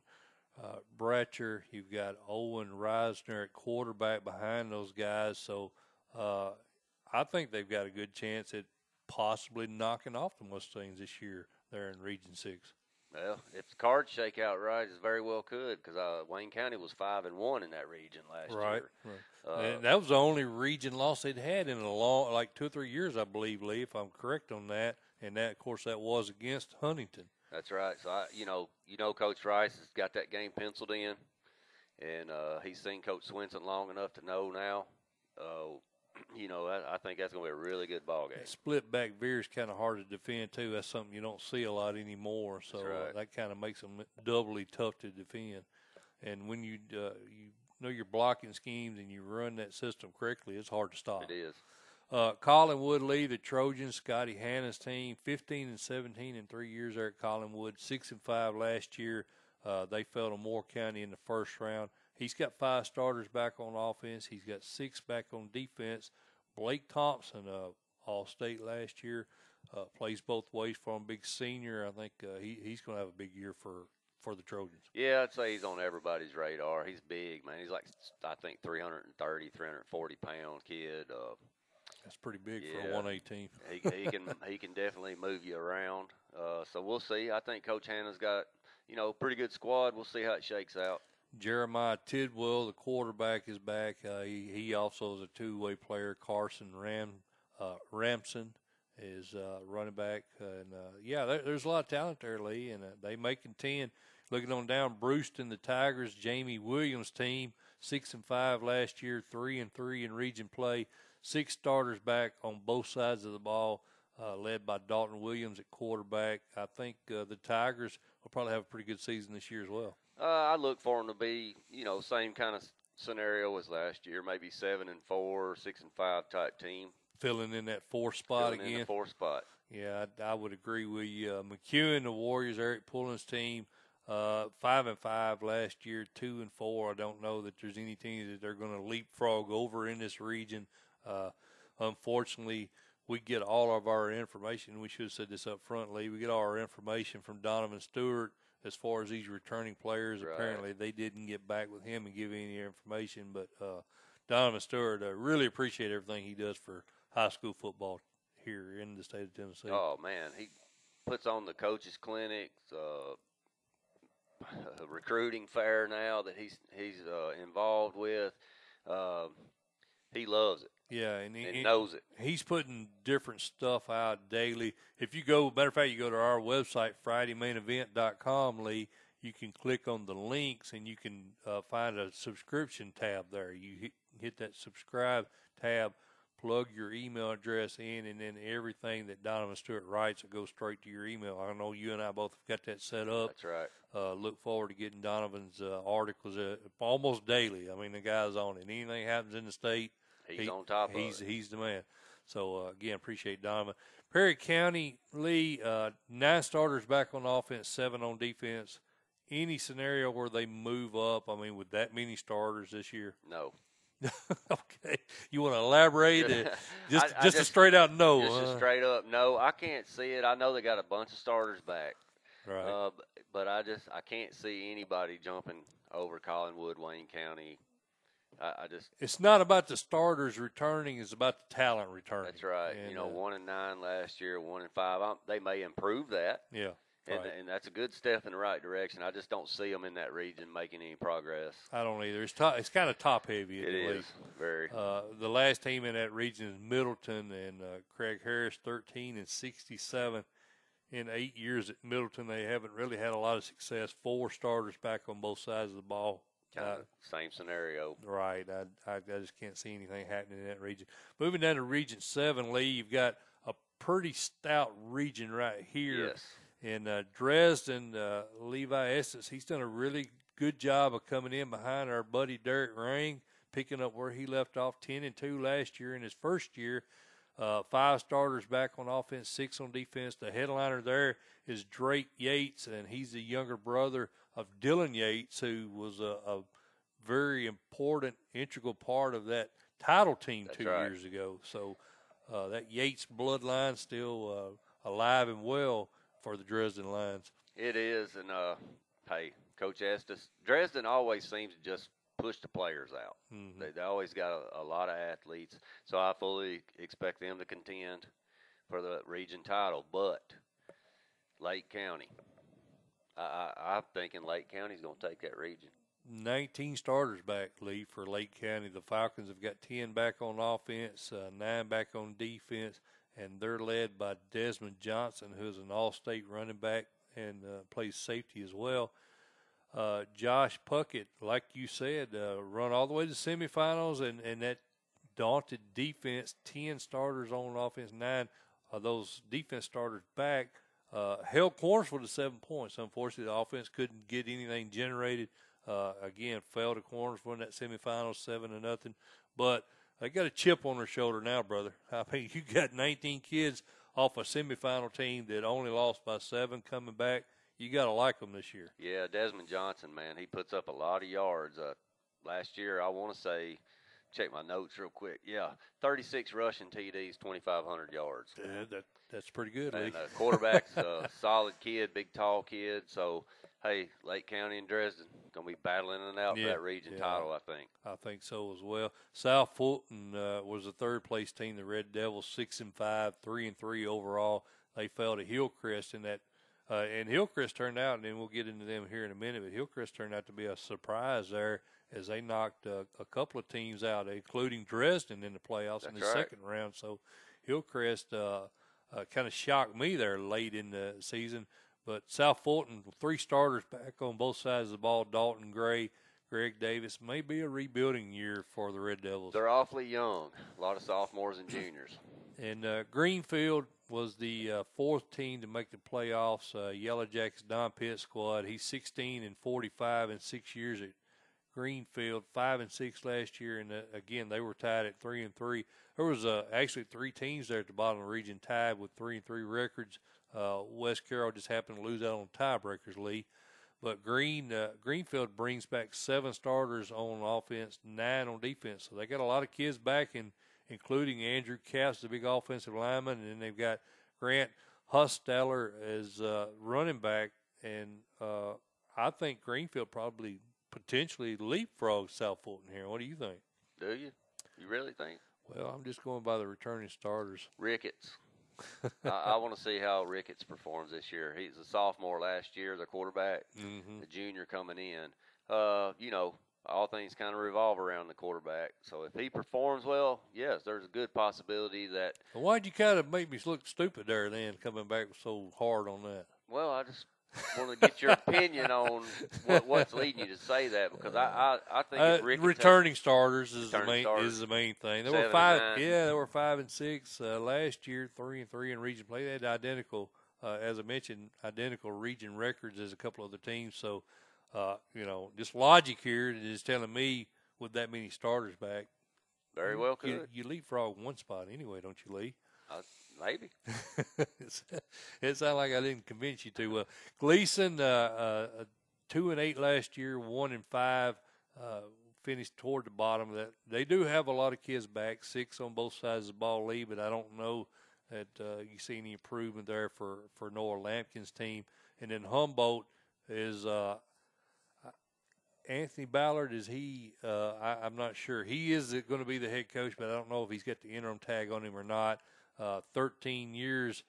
Bratcher, you've got Owen Reisner at quarterback behind those guys. So I think they've got a good chance at possibly knocking off the Mustangs this year there in Region 6. Well, if the cards shake out right, it very well could, because Wayne County was 5-1 in that region last year. Right. And that was the only region loss they'd had in a long, like 2 or 3 years, I believe, Lee, if I'm correct on that. And that, of course, that was against Huntington. That's right. So Coach Rice has got that game penciled in, and he's seen Coach Swinson long enough to know now. I think that's going to be a really good ball game. That split back veer is kind of hard to defend, too. That's something you don't see a lot anymore. So right. That kind of makes them doubly tough to defend. And when you know your blocking schemes and you run that system correctly, it's hard to stop. It is. Collinwood Lee, the Trojans, Scotty Hanna's team, 15-17 in 3 years there at Collinwood, 6-5 last year. They fell to Moore County in the first round. He's got 5 starters back on offense. He's got 6 back on defense. Blake Thompson, All-State last year, plays both ways for him. Big senior. I think he's going to have a big year for the Trojans. Yeah, I'd say he's on everybody's radar. He's big, man. He's like, I think, 330, 340-pound kid. That's pretty big for a 118. He can definitely move you around. So we'll see. I think Coach Hanna's got, a pretty good squad. We'll see how it shakes out. Jeremiah Tidwell, the quarterback, is back. He also is a two-way player. Carson Ramson is running back. And, there's a lot of talent there, Lee, and they may contend. Looking on down, Brewston, the Tigers, Jamie Williams' team, 6-5 last year, 3-3 in region play. 6 starters back on both sides of the ball, led by Dalton Williams at quarterback. I think the Tigers will probably have a pretty good season this year as well. I look for them to be, same kind of scenario as last year, maybe 7-4, 6-5 type team. Filling in that 4th spot again. In the 4th spot. Yeah, I would agree with you. McEwen, the Warriors, Eric Pullen's team, 5-5 last year, 2-4. I don't know that there's any team that they're going to leapfrog over in this region. Unfortunately, we get all of our information. We should have said this up front, Lee. We get all our information from Donovan Stewart as far as these returning players. Right. Apparently, they didn't get back with him and give any information. But Donovan Stewart. Really appreciate everything he does for high school football here in the state of Tennessee. Oh, man, he puts on the coaches' clinics, a recruiting fair now that he's involved with. He loves it. Yeah, and he knows it. He's putting different stuff out daily. If you go, matter of fact, you go to our website, FridayMainEvent.com, Lee, you can click on the links and you can find a subscription tab there. You hit that subscribe tab, plug your email address in, and then everything that Donovan Stewart writes will go straight to your email. I know you and I both have got that set up. That's right. Look forward to getting Donovan's articles almost daily. I mean, the guy's on it. Anything happens in the state, he's on top of it. He's the man. So, again, appreciate Donovan. Perry County, Lee, 9 starters back on offense, 7 on defense. Any scenario where they move up, I mean, with that many starters this year? No. Okay. You want to elaborate? Just a straight out no. Just a straight up no. I can't see it. I know they got a bunch of starters back. Right. But I can't see anybody jumping over Collinwood, Wayne County. It's not about the starters returning; it's about the talent returning. That's right. And, 1-9 last year, 1-5. They may improve that. Yeah. And, right. and that's a good step in the right direction. I just don't see them in that region making any progress. I don't either. It's kind of top heavy. It is very. The last team in that region is Middleton, and Craig Harris, 13-67 in 8 years at Middleton. They haven't really had a lot of success. 4 starters back on both sides of the ball. Kind of same scenario. Right. I just can't see anything happening in that region. Moving down to Region 7, Lee, you've got a pretty stout region right here. Yes. And Dresden, Levi Estes, he's done a really good job of coming in behind our buddy Derek Ring, picking up where he left off, 10-2 last year in his first year. 5 starters back on offense, 6 on defense. The headliner there is Drake Yates, and he's the younger brother of Dylan Yates, who was a very important, integral part of that title team That's 2 right. years ago. So that Yates bloodline still alive and well for the Dresden Lions. It is, and hey, Coach Estes, Dresden always seems to just push the players out. Mm-hmm. They always got a lot of athletes, so I fully expect them to contend for the region title. But Lake County, I'm thinking Lake County's going to take that region. 19 starters back, Lee, for Lake County. The Falcons have got 10 back on offense, 9 back on defense, and they're led by Desmond Johnson, who's an all-state running back and plays safety as well. Josh Puckett, like you said, run all the way to the semifinals, and that daunted defense, 10 starters on offense, 9 of those defense starters back, held corners for the 7 points. Unfortunately, the offense couldn't get anything generated. Again, fell to corners for that semifinals, 7-0. But they got a chip on their shoulder now, brother. I mean, you got 19 kids off a semifinal team that only lost by 7 coming back. You got to like them this year. Yeah, Desmond Johnson, man, he puts up a lot of yards. Last year, I want to say, check my notes real quick. Yeah, 36 rushing TDs, 2,500 yards. Yeah, that's pretty good, And Lee. quarterback's a solid kid, big, tall kid. So, hey, Lake County and Dresden going to be battling it out for that region title, I think. I think so as well. South Fulton was the third-place team. The Red Devils, 6-5, 3-3 overall. They fell to Hillcrest in that. And Hillcrest turned out, and then we'll get into them here in a minute, but Hillcrest turned out to be a surprise there as they knocked a couple of teams out, including Dresden in the playoffs in the second round. So Hillcrest kind of shocked me there late in the season. But South Fulton, 3 starters back on both sides of the ball, Dalton Gray, Greg Davis, may be a rebuilding year for the Red Devils. They're awfully young, a lot of sophomores and juniors. And Greenfield was the 4th team to make the playoffs. Yellow Jackets Don Pitt squad. He's 16-45 in 6 years at Greenfield, 5-6 last year, and again they were tied at 3-3. There was actually 3 teams there at the bottom of the region tied with 3-3 records. West Carroll just happened to lose out on tiebreakers, Lee. But Greenfield brings back 7 starters on offense, 9 on defense. So they got a lot of kids back, including Andrew Cass, the big offensive lineman, and then they've got Grant Husteller as running back. And I think Greenfield probably potentially leapfrog South Fulton here. What do you think? Do you? really think? Well, I'm just going by the returning starters. Ricketts. I want to see how Ricketts performs this year. He's a sophomore last year, the quarterback, the junior coming in. All things kind of revolve around the quarterback. So if he performs well, yes, there's a good possibility that. Why'd you kind of make me look stupid there then, coming back so hard on that? Well, I just want to get your opinion on what's leading you to say that, because I think Ricketts returning starters is the main thing. There were 5. Yeah, there were 5 and 6 last year, 3 and 3 in region play. They had identical, as I mentioned, identical region records as a couple other teams. So. Just logic here is telling me with that many starters back. Very well could. You leapfrog one spot anyway, don't you, Lee? Maybe. It sounded like I didn't convince you too well. Gleason, 2 and 8 last year, 1 and 5, finished toward the bottom of that. They do have a lot of kids back, 6 on both sides of the ball, Lee, but I don't know that you see any improvement there for Noah Lampkin's team. And then Humboldt is Anthony Ballard, is he? I'm not sure. He is going to be the head coach, but I don't know if he's got the interim tag on him or not. 13 years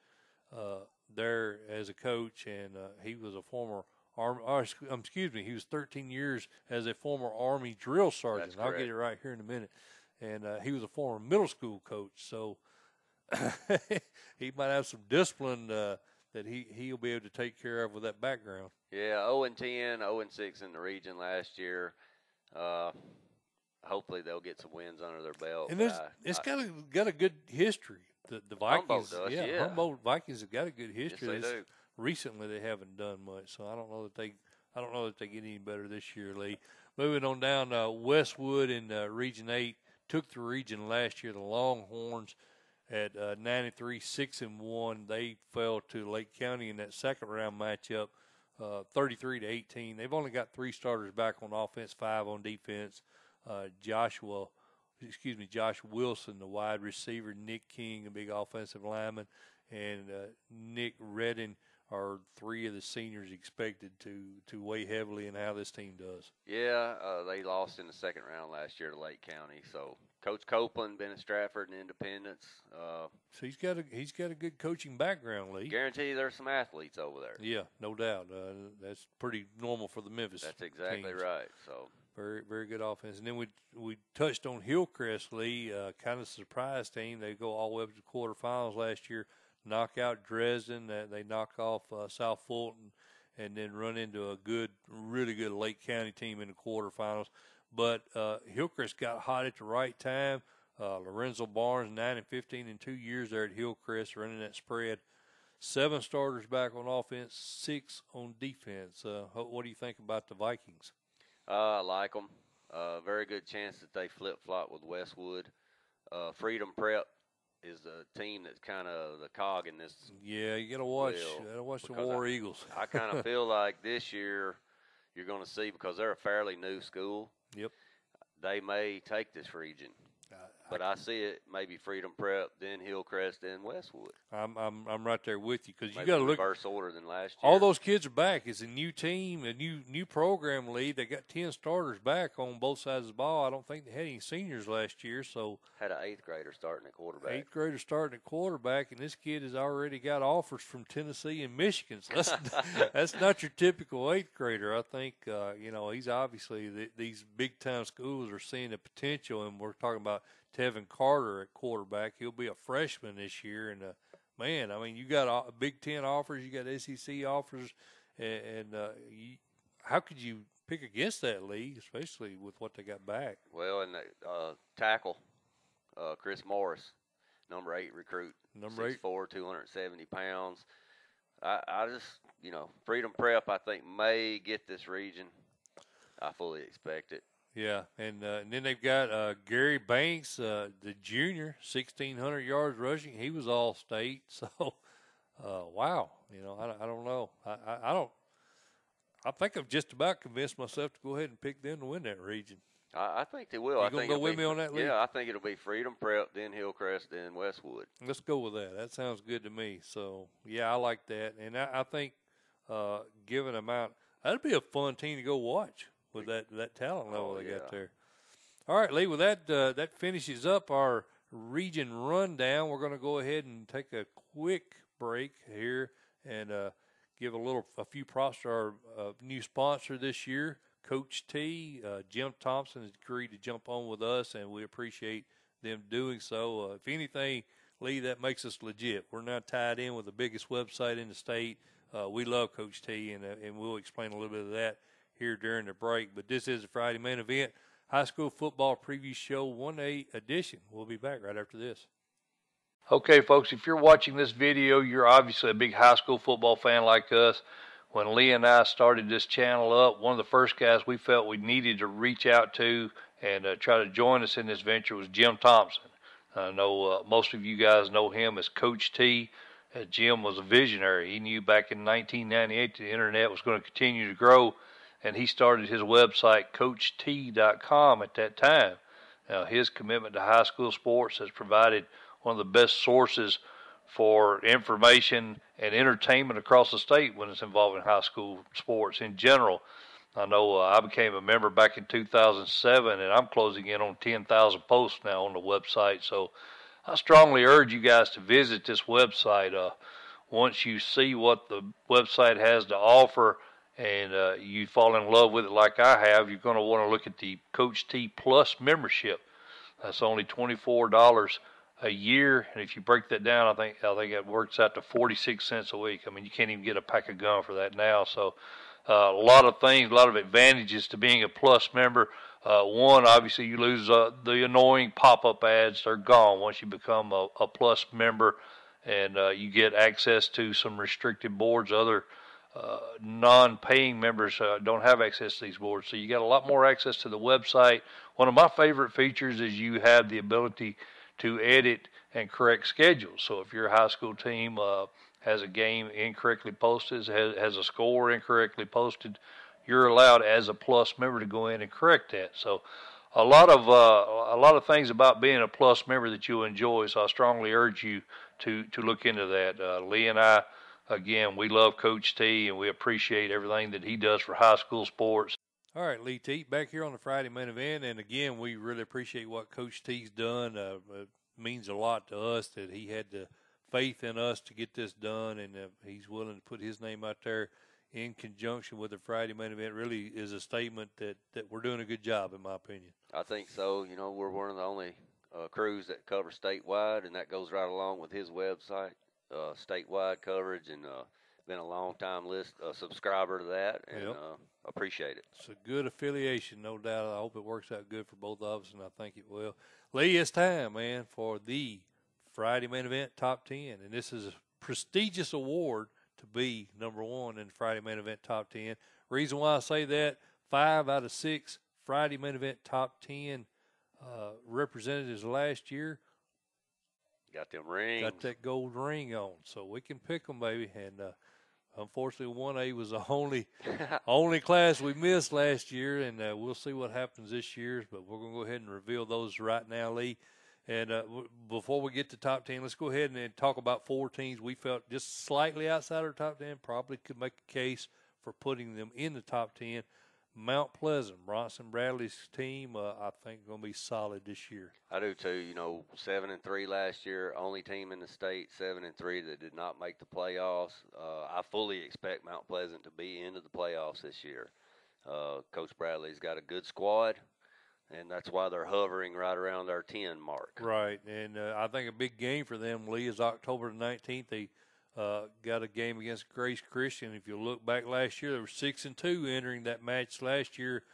there as a coach, and he was a former he was 13 years as a former Army drill sergeant. I'll get it right here in a minute. And he was a former middle school coach, so he might have some discipline that he'll be able to take care of with that background. Yeah, 0-10, 0-6 in the region last year. Hopefully they'll get some wins under their belt. And it's got a good history. The Vikings, Humboldt does, Humboldt Vikings have got a good history. Yes, they do. Recently they haven't done much, so I don't know that they get any better this year, Lee. Moving on down, Westwood in Region 8 took the region last year. The Longhorns at 93-6-1. They fell to Lake County in that second round matchup, 33-18. They've only got 3 starters back on offense, 5 on defense. Josh Wilson, the wide receiver, Nick King, a big offensive lineman, and Nick Redden are 3 of the seniors expected to weigh heavily in how this team does. Yeah, they lost in the second round last year to Lake County. So Coach Copeland been at Stratford and Independence. So he's got a good coaching background, Lee. Guarantee you there's some athletes over there. Yeah, no doubt. That's pretty normal for the Memphis. That's exactly teams. right. So very, very good offense. And then we touched on Hillcrest, Lee, kind of surprise team. They go all the way up to the quarterfinals last year, knock out Dresden. They knock off South Fulton, and then run into a really good Lake County team in the quarterfinals. But Hillcrest got hot at the right time. Lorenzo Barnes, 9-15 in 2 years there at Hillcrest, running that spread. 7 starters back on offense, 6 on defense. What do you think about the Vikings? I like them. Very good chance that they flip-flop with Westwood. Freedom Prep is the team that's kind of the cog in this. Yeah, you got to watch the War Eagles. I kind of feel like this year you're going to see, because they're a fairly new school. Yep. They may take this region. But I see it maybe Freedom Prep, then Hillcrest, then Westwood. I'm right there with you, because you Maybe got to look reverse order than last year. All those kids are back. It's a new team, a new program lead. They got 10 starters back on both sides of the ball. I don't think they had any seniors last year, so had an 8th grader starting at quarterback. 8th grader starting at quarterback, and this kid has already got offers from Tennessee and Michigan. So that's not your typical 8th grader. I think he's obviously these big time schools are seeing the potential, and we're talking about Tevin Carter at quarterback. He'll be a freshman this year, and man, I mean, you got Big Ten offers, you got SEC offers, and how could you pick against that league, especially with what they got back? Well, and the tackle, Chris Morris, number 8 recruit, number 6'4", 270 pounds. I just, Freedom Prep, I think, may get this region. I fully expect it. Yeah, and then they've got Gary Banks, the junior, 1,600 yards rushing. He was all state. So, wow, I don't know. I think I've just about convinced myself to go ahead and pick them to win that region. I think they will. You gonna go with me on that, Lee? Yeah, I think it'll be Freedom Prep, then Hillcrest, then Westwood. Let's go with that. That sounds good to me. So, yeah, I like that. And I think given amount, that'd be a fun team to go watch with that talent level they got there. All right, Lee, well, that finishes up our region rundown. We're going to go ahead and take a quick break here and give a few props to our new sponsor this year, Coach T. Jim Thompson has agreed to jump on with us, and we appreciate them doing so. If anything, Lee, that makes us legit. We're not tied in with the biggest website in the state. We love Coach T, and we'll explain a little bit of that here during the break. But this is a Friday main event, high school football preview show 1A edition. We'll be back right after this. Okay, folks, if you're watching this video, you're obviously a big high school football fan like us. When Lee and I started this channel up, one of the first guys we felt we needed to reach out to and try to join us in this venture was Jim Thompson. I know most of you guys know him as Coach T. Jim was a visionary. He knew back in 1998 the internet was going to continue to grow, and he started his website, CoachT.com, at that time. Now, his commitment to high school sports has provided one of the best sources for information and entertainment across the state when it's involving high school sports in general. I know I became a member back in 2007, and I'm closing in on 10,000 posts now on the website. So I strongly urge you guys to visit this website. Once you see what the website has to offer and you fall in love with it like I have, you're going to want to look at the Coach T Plus membership. That's only $24 a year, and if you break that down, I think it works out to 46 cents a week. I mean, you can't even get a pack of gum for that now. So a lot of things, a lot of advantages to being a Plus member. One, obviously, you lose the annoying pop-up ads. They're gone once you become a Plus member, and you get access to some restricted boards. Other non-paying members don't have access to these boards, so you got a lot more access to the website. One of my favorite features is you have the ability to edit and correct schedules. So if your high school team has a game incorrectly posted, has a score incorrectly posted, you're allowed as a Plus member to go in and correct that. So a lot of things about being a Plus member that you'll enjoy. So I strongly urge you to look into that. Lee and I, again, we love Coach T, and we appreciate everything that he does for high school sports. All right, Lee Teat, back here on the Friday main event, and again, we really appreciate what Coach T's done. It means a lot to us that he had the faith in us to get this done, and he's willing to put his name out there in conjunction with the Friday main event. Really is a statement that we're doing a good job, in my opinion. I think so. You know, we're one of the only crews that cover statewide, and that goes right along with his website, statewide coverage, and been a long-time subscriber to that, and Yep. Appreciate it. It's a good affiliation, no doubt. I hope it works out good for both of us, and I think it will. Lee, it's time, man, for the Friday main event top 10, and this is a prestigious award to be number one in the Friday main event top 10. Reason why I say that, 5 out of 6 Friday main event top 10 representatives last year Got them rings. got that gold ring on, so we can pick them, baby. And unfortunately, 1A was the only class we missed last year, and we'll see what happens this year. But we're going to go ahead and reveal those right now, Lee. And before we get to top 10, let's go ahead and talk about 4 teams we felt just slightly outside our top 10, probably could make a case for putting them in the top 10. Mount Pleasant, Bronson Bradley's team, I think going to be solid this year. I do too. You know, 7-3 last year, only team in the state 7-3 that did not make the playoffs. I fully expect Mount Pleasant to be into the playoffs this year. Coach Bradley's got a good squad, and that's why they're hovering right around our 10 mark. Right, and I think a big game for them, Lee, is October the 19th. They got a game against Grace Christian. If you look back last year, they were 6-2 entering that match last year.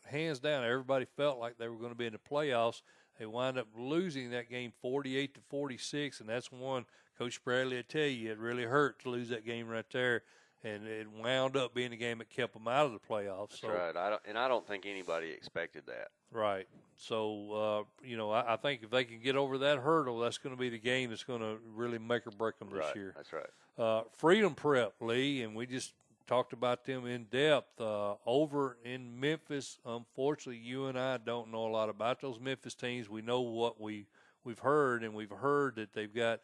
Hands down, everybody felt like they were going to be in the playoffs. They wind up losing that game 48-46, and that's one Coach Bradley will tell you it really hurt to lose that game right there. And it wound up being a game that kept them out of the playoffs. That's right. I don't think anybody expected that. Right. So, I think if they can get over that hurdle, that's going to be the game that's going to really make or break them this year. That's right. Freedom Prep, Lee, and we just talked about them in depth. Over in Memphis, unfortunately, you and I don't know a lot about those Memphis teams. We know what we've heard, and we've heard that they've got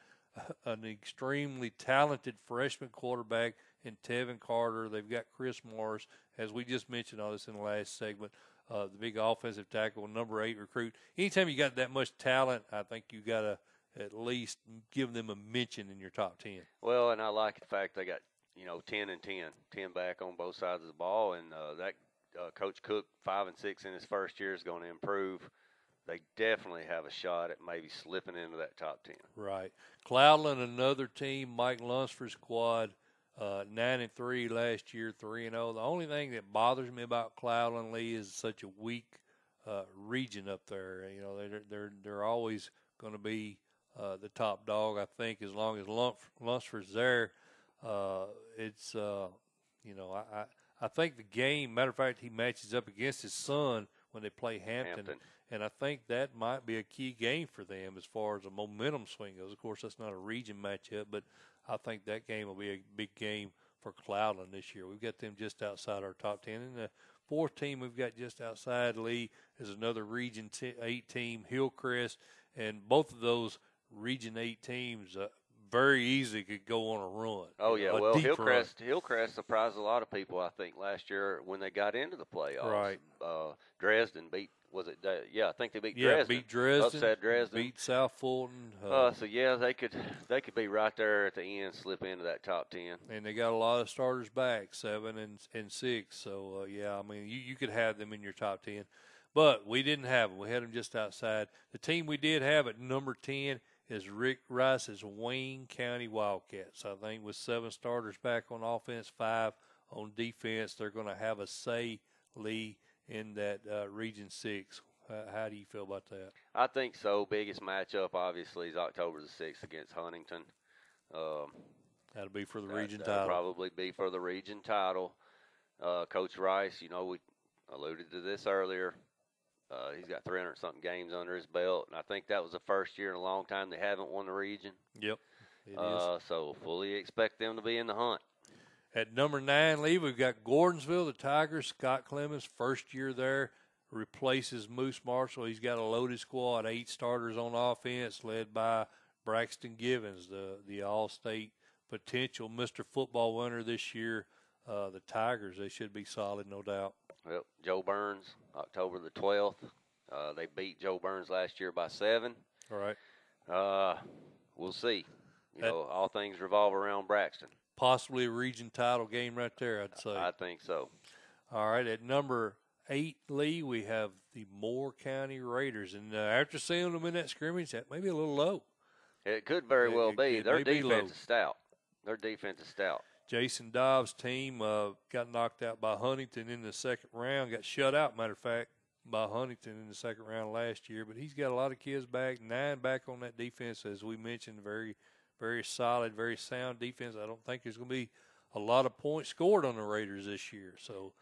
an extremely talented freshman quarterback and Tevin Carter. They've got Chris Morris, as we just mentioned all this in the last segment. The big offensive tackle, number 8 recruit. Anytime you got that much talent, I think you got to at least give them a mention in your top 10. Well, and I like the fact they got 10 and 10 back on both sides of the ball, and that Coach Cook 5 and 6 in his first year is going to improve. They definitely have a shot at maybe slipping into that top 10. Right. Cloudland, another team. Mike Lunsford's squad, 9-3 last year, 3-0. The only thing that bothers me about Cloudland, Lee, is such a weak region up there. They're always going to be the top dog, I think, as long as Lunsford's there. I think the game, matter of fact, he matches up against his son when they play Hampton. And I think that might be a key game for them as far as a momentum swing goes. Of course, that's not a region matchup, but I think that game will be a big game for Cloudland this year. We've got them just outside our top 10. And the fourth team we've got just outside Lee is another Region 8 team, Hillcrest. And both of those Region 8 teams very easily could go on a run. Oh, yeah. Well, Hillcrest surprised a lot of people, I think, last year when they got into the playoffs. Right. Dresden beat – I think they beat Dresden. Dresden. Beat Dresden. Upset Dresden. Beat South Fulton. They could be right there at the end, slip into that top 10. And they got a lot of starters back, 7 and 6. So, you could have them in your top 10. But we didn't have them. We had them just outside. The team we did have at number 10 is Rick Rice's Wayne County Wildcats. I think with 7 starters back on offense, 5 on defense, they're going to have a say, Lee, in that Region 6. How do you feel about that? I think so. Biggest matchup, obviously, is October the 6th against Huntington. That'll be for the region that'll title. Probably be for the region title. Coach Rice, we alluded to this earlier. He's got 300-something games under his belt, and I think that was the first year in a long time they haven't won the region. Yep, it is. So fully expect them to be in the hunt. At number 9, Lee, we've got Gordonsville, the Tigers. Scott Clemens, first year there, replaces Moose Marshall. He's got a loaded squad, 8 starters on offense, led by Braxton Givens, the All-State potential Mr. Football winner this year. The Tigers, they should be solid, no doubt. Well, Joe Burns, October the 12th. They beat Joe Burns last year by 7. All right. We'll see. All things revolve around Braxton. Possibly a region title game right there, I'd say. I think so. All right, at number 8, Lee, we have the Moore County Raiders. And after seeing them in that scrimmage, that may be a little low. It could very well be. Their defense is stout. Jason Dobbs' team got knocked out by Huntington in the second round, got shut out, matter of fact, by Huntington in the second round last year. But he's got a lot of kids back, 9 back on that defense, as we mentioned, very, very solid, very sound defense. I don't think there's going to be a lot of points scored on the Raiders this year. So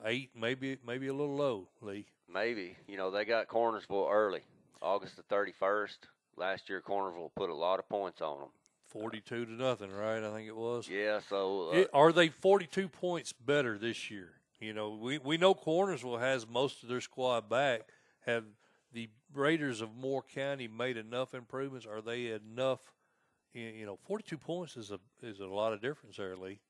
8, maybe a little low, Lee. Maybe. They got Cornersville early, August the 31st. Last year, Cornersville put a lot of points on them. 42-0, right? I think it was. Yeah, so are they 42 points better this year? We know Cornersville has most of their squad back. Have the Raiders of Moore County made enough improvements? Are they enough? 42 points is a lot of difference there, Lee.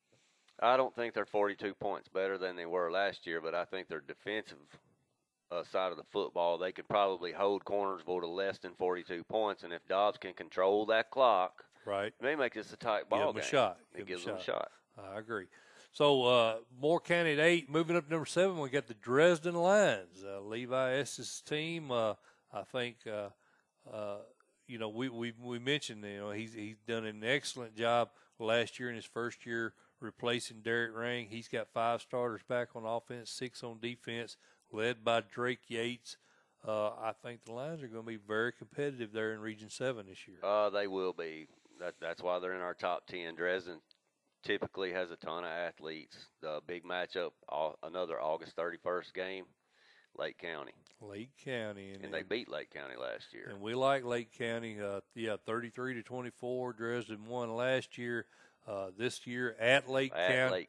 I don't think they're 42 points better than they were last year, but I think their defensive side of the football, they could probably hold Cornersville to less than 42 points, and if Dobbs can control that clock, right, it may make this a tight ball game. It gives them a shot. I agree. So Moore County at 8, moving up to number 7, we got the Dresden Lions. Levi Estes' team. I think we mentioned he's done an excellent job last year in his first year replacing Derek Ring. He's got 5 starters back on offense, 6 on defense, led by Drake Yates. I think the Lions are going to be very competitive there in Region 7 this year. They will be. That's why they're in our top 10. Dresden typically has a ton of athletes. The big matchup, another August 31st game, Lake County. And they beat Lake County last year. And we like Lake County. 33-24. Dresden won last year. This year at Lake County.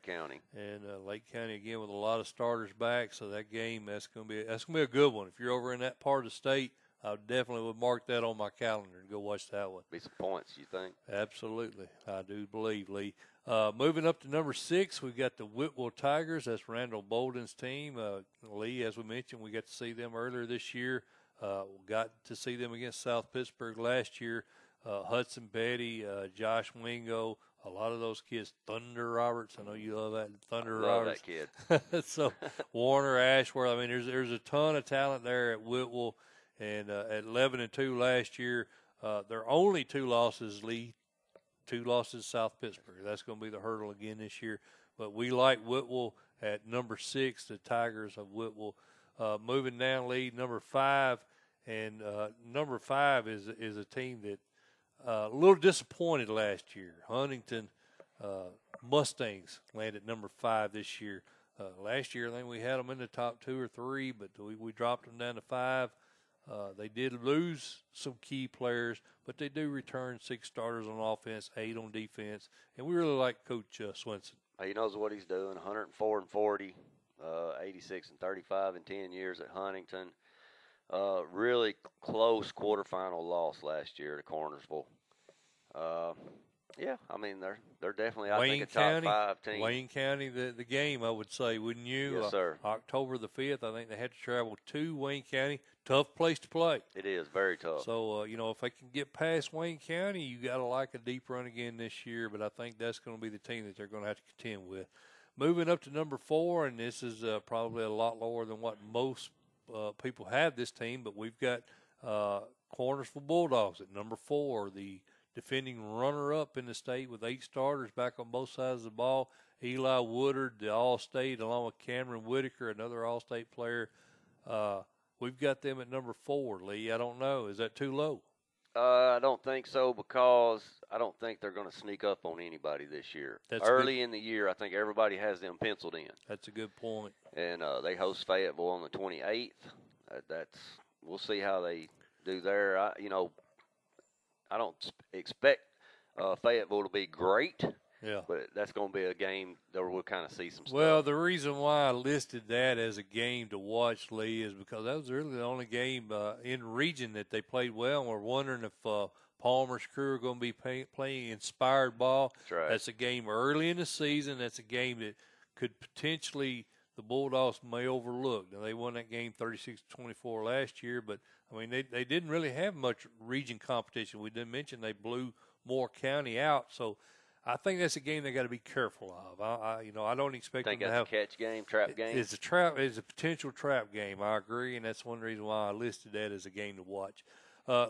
And Lake County again with a lot of starters back. So that game, that's going to be a good one. If you're over in that part of the state, I definitely would mark that on my calendar and go watch that one. Be some points, you think? Absolutely. I do believe, Lee. Moving up to number 6, we've got the Whitwell Tigers. That's Randall Bolden's team. Lee, as we mentioned, we got to see them earlier this year. Got to see them against South Pittsburgh last year. Hudson Petty, Josh Wingo, a lot of those kids. Thunder Roberts, I know you love that. Thunder Roberts. Love that kid. So Warner, Ashworth. I mean, there's a ton of talent there at Whitwell. And at 11-2 last year, their only 2 losses, Lee, 2 losses South Pittsburgh. That's going to be the hurdle again this year. But we like Whitwell at number 6, the Tigers of Whitwell. Moving down, Lee, number 5. And number 5 is a team that a little disappointed last year. Huntington Mustangs landed number 5 this year. Last year, I think we had them in the top 2 or 3, but we dropped them down to 5. They did lose some key players, but they do return 6 starters on offense, 8 on defense, and we really like Coach Swenson. He knows what he's doing. 104-40, 86-35 in 10 years at Huntington. Really close quarterfinal loss last year to Cornersville. Yeah, I mean they're definitely I think a top 5 team. Wayne County, the game, I would say, wouldn't you? Yes, sir. October the 5th, I think they had to travel to Wayne County. Tough place to play. It is very tough. So if they can get past Wayne County, you got to like a deep run again this year. But I think that's going to be the team that they're going to have to contend with. Moving up to number 4, and this is probably a lot lower than what most people have this team, but we've got Cornersville Bulldogs at number 4, the defending runner-up in the state with 8 starters back on both sides of the ball. Eli Woodard, the All-State, along with Cameron Whitaker, another All-State player. We've got them at number 4, Lee. I don't know. Is that too low? I don't think so because I don't think they're going to sneak up on anybody this year. Early in the year, I think everybody has them penciled in. That's a good point. And they host Fayetteville on the 28th. We'll see how they do there. I don't expect Fayetteville to be great. Yeah. But that's going to be a game that we'll kind of see some stuff. Well, the reason why I listed that as a game to watch, Lee, is because that was really the only game in region that they played well. And we're wondering if Palmer's crew are going to be playing inspired ball. That's right. That's a game early in the season. That's a game that could potentially the Bulldogs may overlook. Now, they won that game 36-24 last year, but, I mean, they didn't really have much region competition. We didn't mention they blew Moore County out, so – I think that's a game they got to be careful of. I don't expect them to have. Think that's a catch game, trap game. It's a potential trap game. I agree, and that's one reason why I listed that as a game to watch.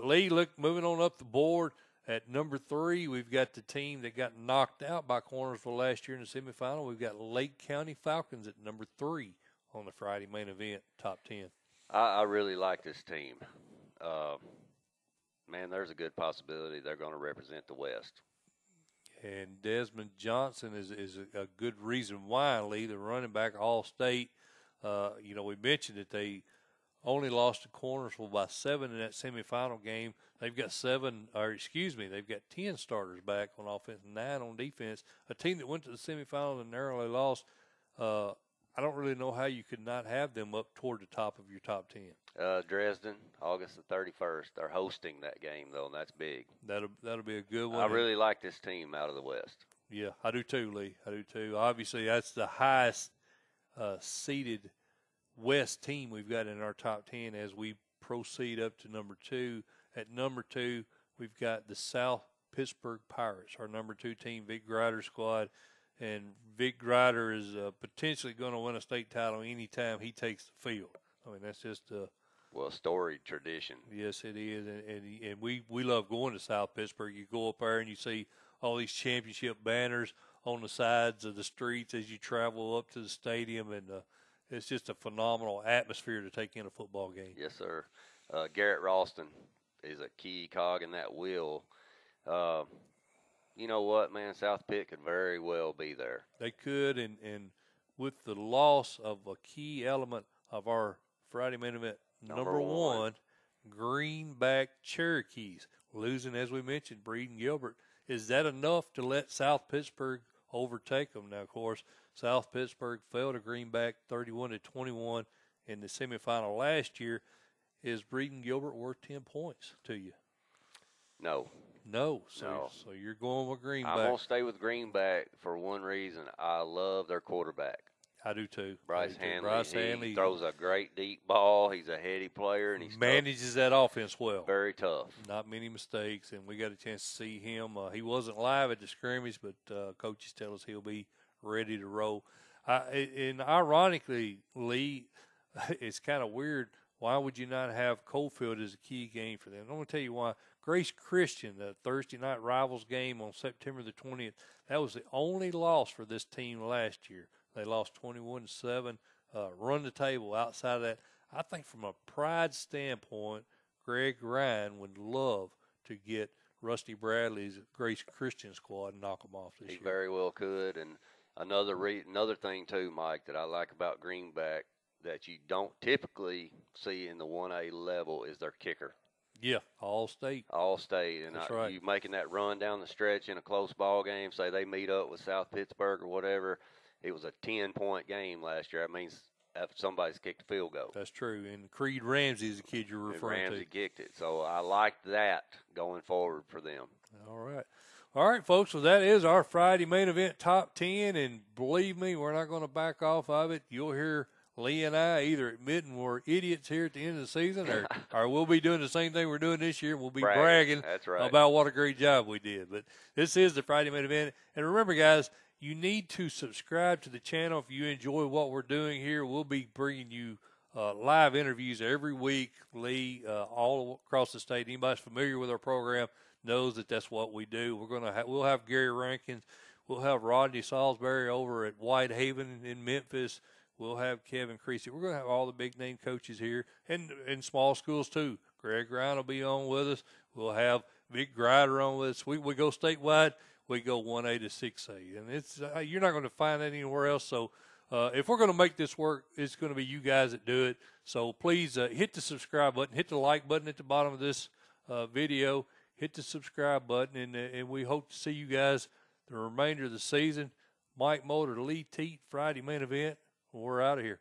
Lee, moving on up the board at number 3, we've got the team that got knocked out by Cornersville last year in the semifinal. We've got Lake County Falcons at number 3 on the Friday main event, top 10. I really like this team. Man, there's a good possibility they're going to represent the West. And Desmond Johnson is a good reason why, Lee, the running back All-State. We mentioned that they only lost to Cornersville by 7 in that semifinal game. They've got 10 starters back on offense, 9 on defense. A team that went to the semifinal and narrowly lost. I don't really know how you could not have them up toward the top of your top 10. Dresden, August the 31st. They're hosting that game, though, and that's big. That'll be a good one. I really like this team out of the West. Yeah, I do too, Lee. I do too. Obviously, that's the highest seeded West team we've got in our top 10 as we proceed up to number 2. At number 2, we've got the South Pittsburgh Pirates, our number 2 team, Vic Grider's squad. And Vic Grider is potentially going to win a state title anytime he takes the field. I mean, that's just storied tradition. Yes, it is, and we love going to South Pittsburgh. You go up there and you see all these championship banners on the sides of the streets as you travel up to the stadium, and it's just a phenomenal atmosphere to take in a football game. Yes, sir. Garrett Ralston is a key cog in that wheel. You know what, man? South Pitt could very well be there. They could, and with the loss of a key element of our Friday main event, number 1, Greenback Cherokees, losing, as we mentioned, Breeden Gilbert. Is that enough to let South Pittsburgh overtake them? Now, of course, South Pittsburgh fell to Greenback 31-21 in the semifinal last year. is Breeden Gilbert worth 10 points to you? No. No. No. So you're going with Greenback. I'm going to stay with Greenback for one reason. I love their quarterback. I do too. Bryce Hanley. Hanley throws a great deep ball. He's a heady player, and he manages that offense well. Very tough. Not many mistakes, and we got a chance to see him. He wasn't live at the scrimmage, but coaches tell us he'll be ready to roll. And ironically, Lee, it's kind of weird. Why would you not have Coalfield as a key game for them? I'm going to tell you why. Grace Christian, the Thursday night rivals game on September the 20th, that was the only loss for this team last year. They lost 21-7, run the table outside of that. I think from a pride standpoint, Craig Rind would love to get Rusty Bradley's Grace Christian squad and knock them off this year. He very well could. And another thing, too, Mike, that I like about Greenback that you don't typically see in the 1A level is their kicker. Yeah, All-State. All-State. And That's right. You making that run down the stretch in a close ball game, say they meet up with South Pittsburgh or whatever, it was a 10-point game last year. That means somebody's kicked a field goal. That's true. And Creed Ramsey is the kid you're referring to. Ramsey kicked it. So I like that going forward for them. All right, folks. So that is our Friday main event top 10. And believe me, we're not going to back off of it. You'll hear Lee and I either admitting we're idiots here at the end of the season or we'll be doing the same thing we're doing this year. We'll be bragging That's right. about what a great job we did. But this is the Friday main event. And remember, guys, you need to subscribe to the channel if you enjoy what we're doing here. We'll be bringing you live interviews every week, Lee, all across the state. Anybody that's familiar with our program knows that that's what we do. We'll have Gary Rankins. We'll have Rodney Salisbury over at Whitehaven in Memphis. We'll have Kevin Creasy. We're going to have all the big-name coaches here and in small schools too. Greg Rind will be on with us. We'll have Vic Grider on with us. We go statewide. We go 1A to 6A, and it's you're not going to find that anywhere else. So if we're going to make this work, it's going to be you guys that do it. So please hit the subscribe button, hit the like button at the bottom of this video, hit the subscribe button, and we hope to see you guys the remainder of the season. Mike Molder, Lee Teat, Friday main event. We're out of here.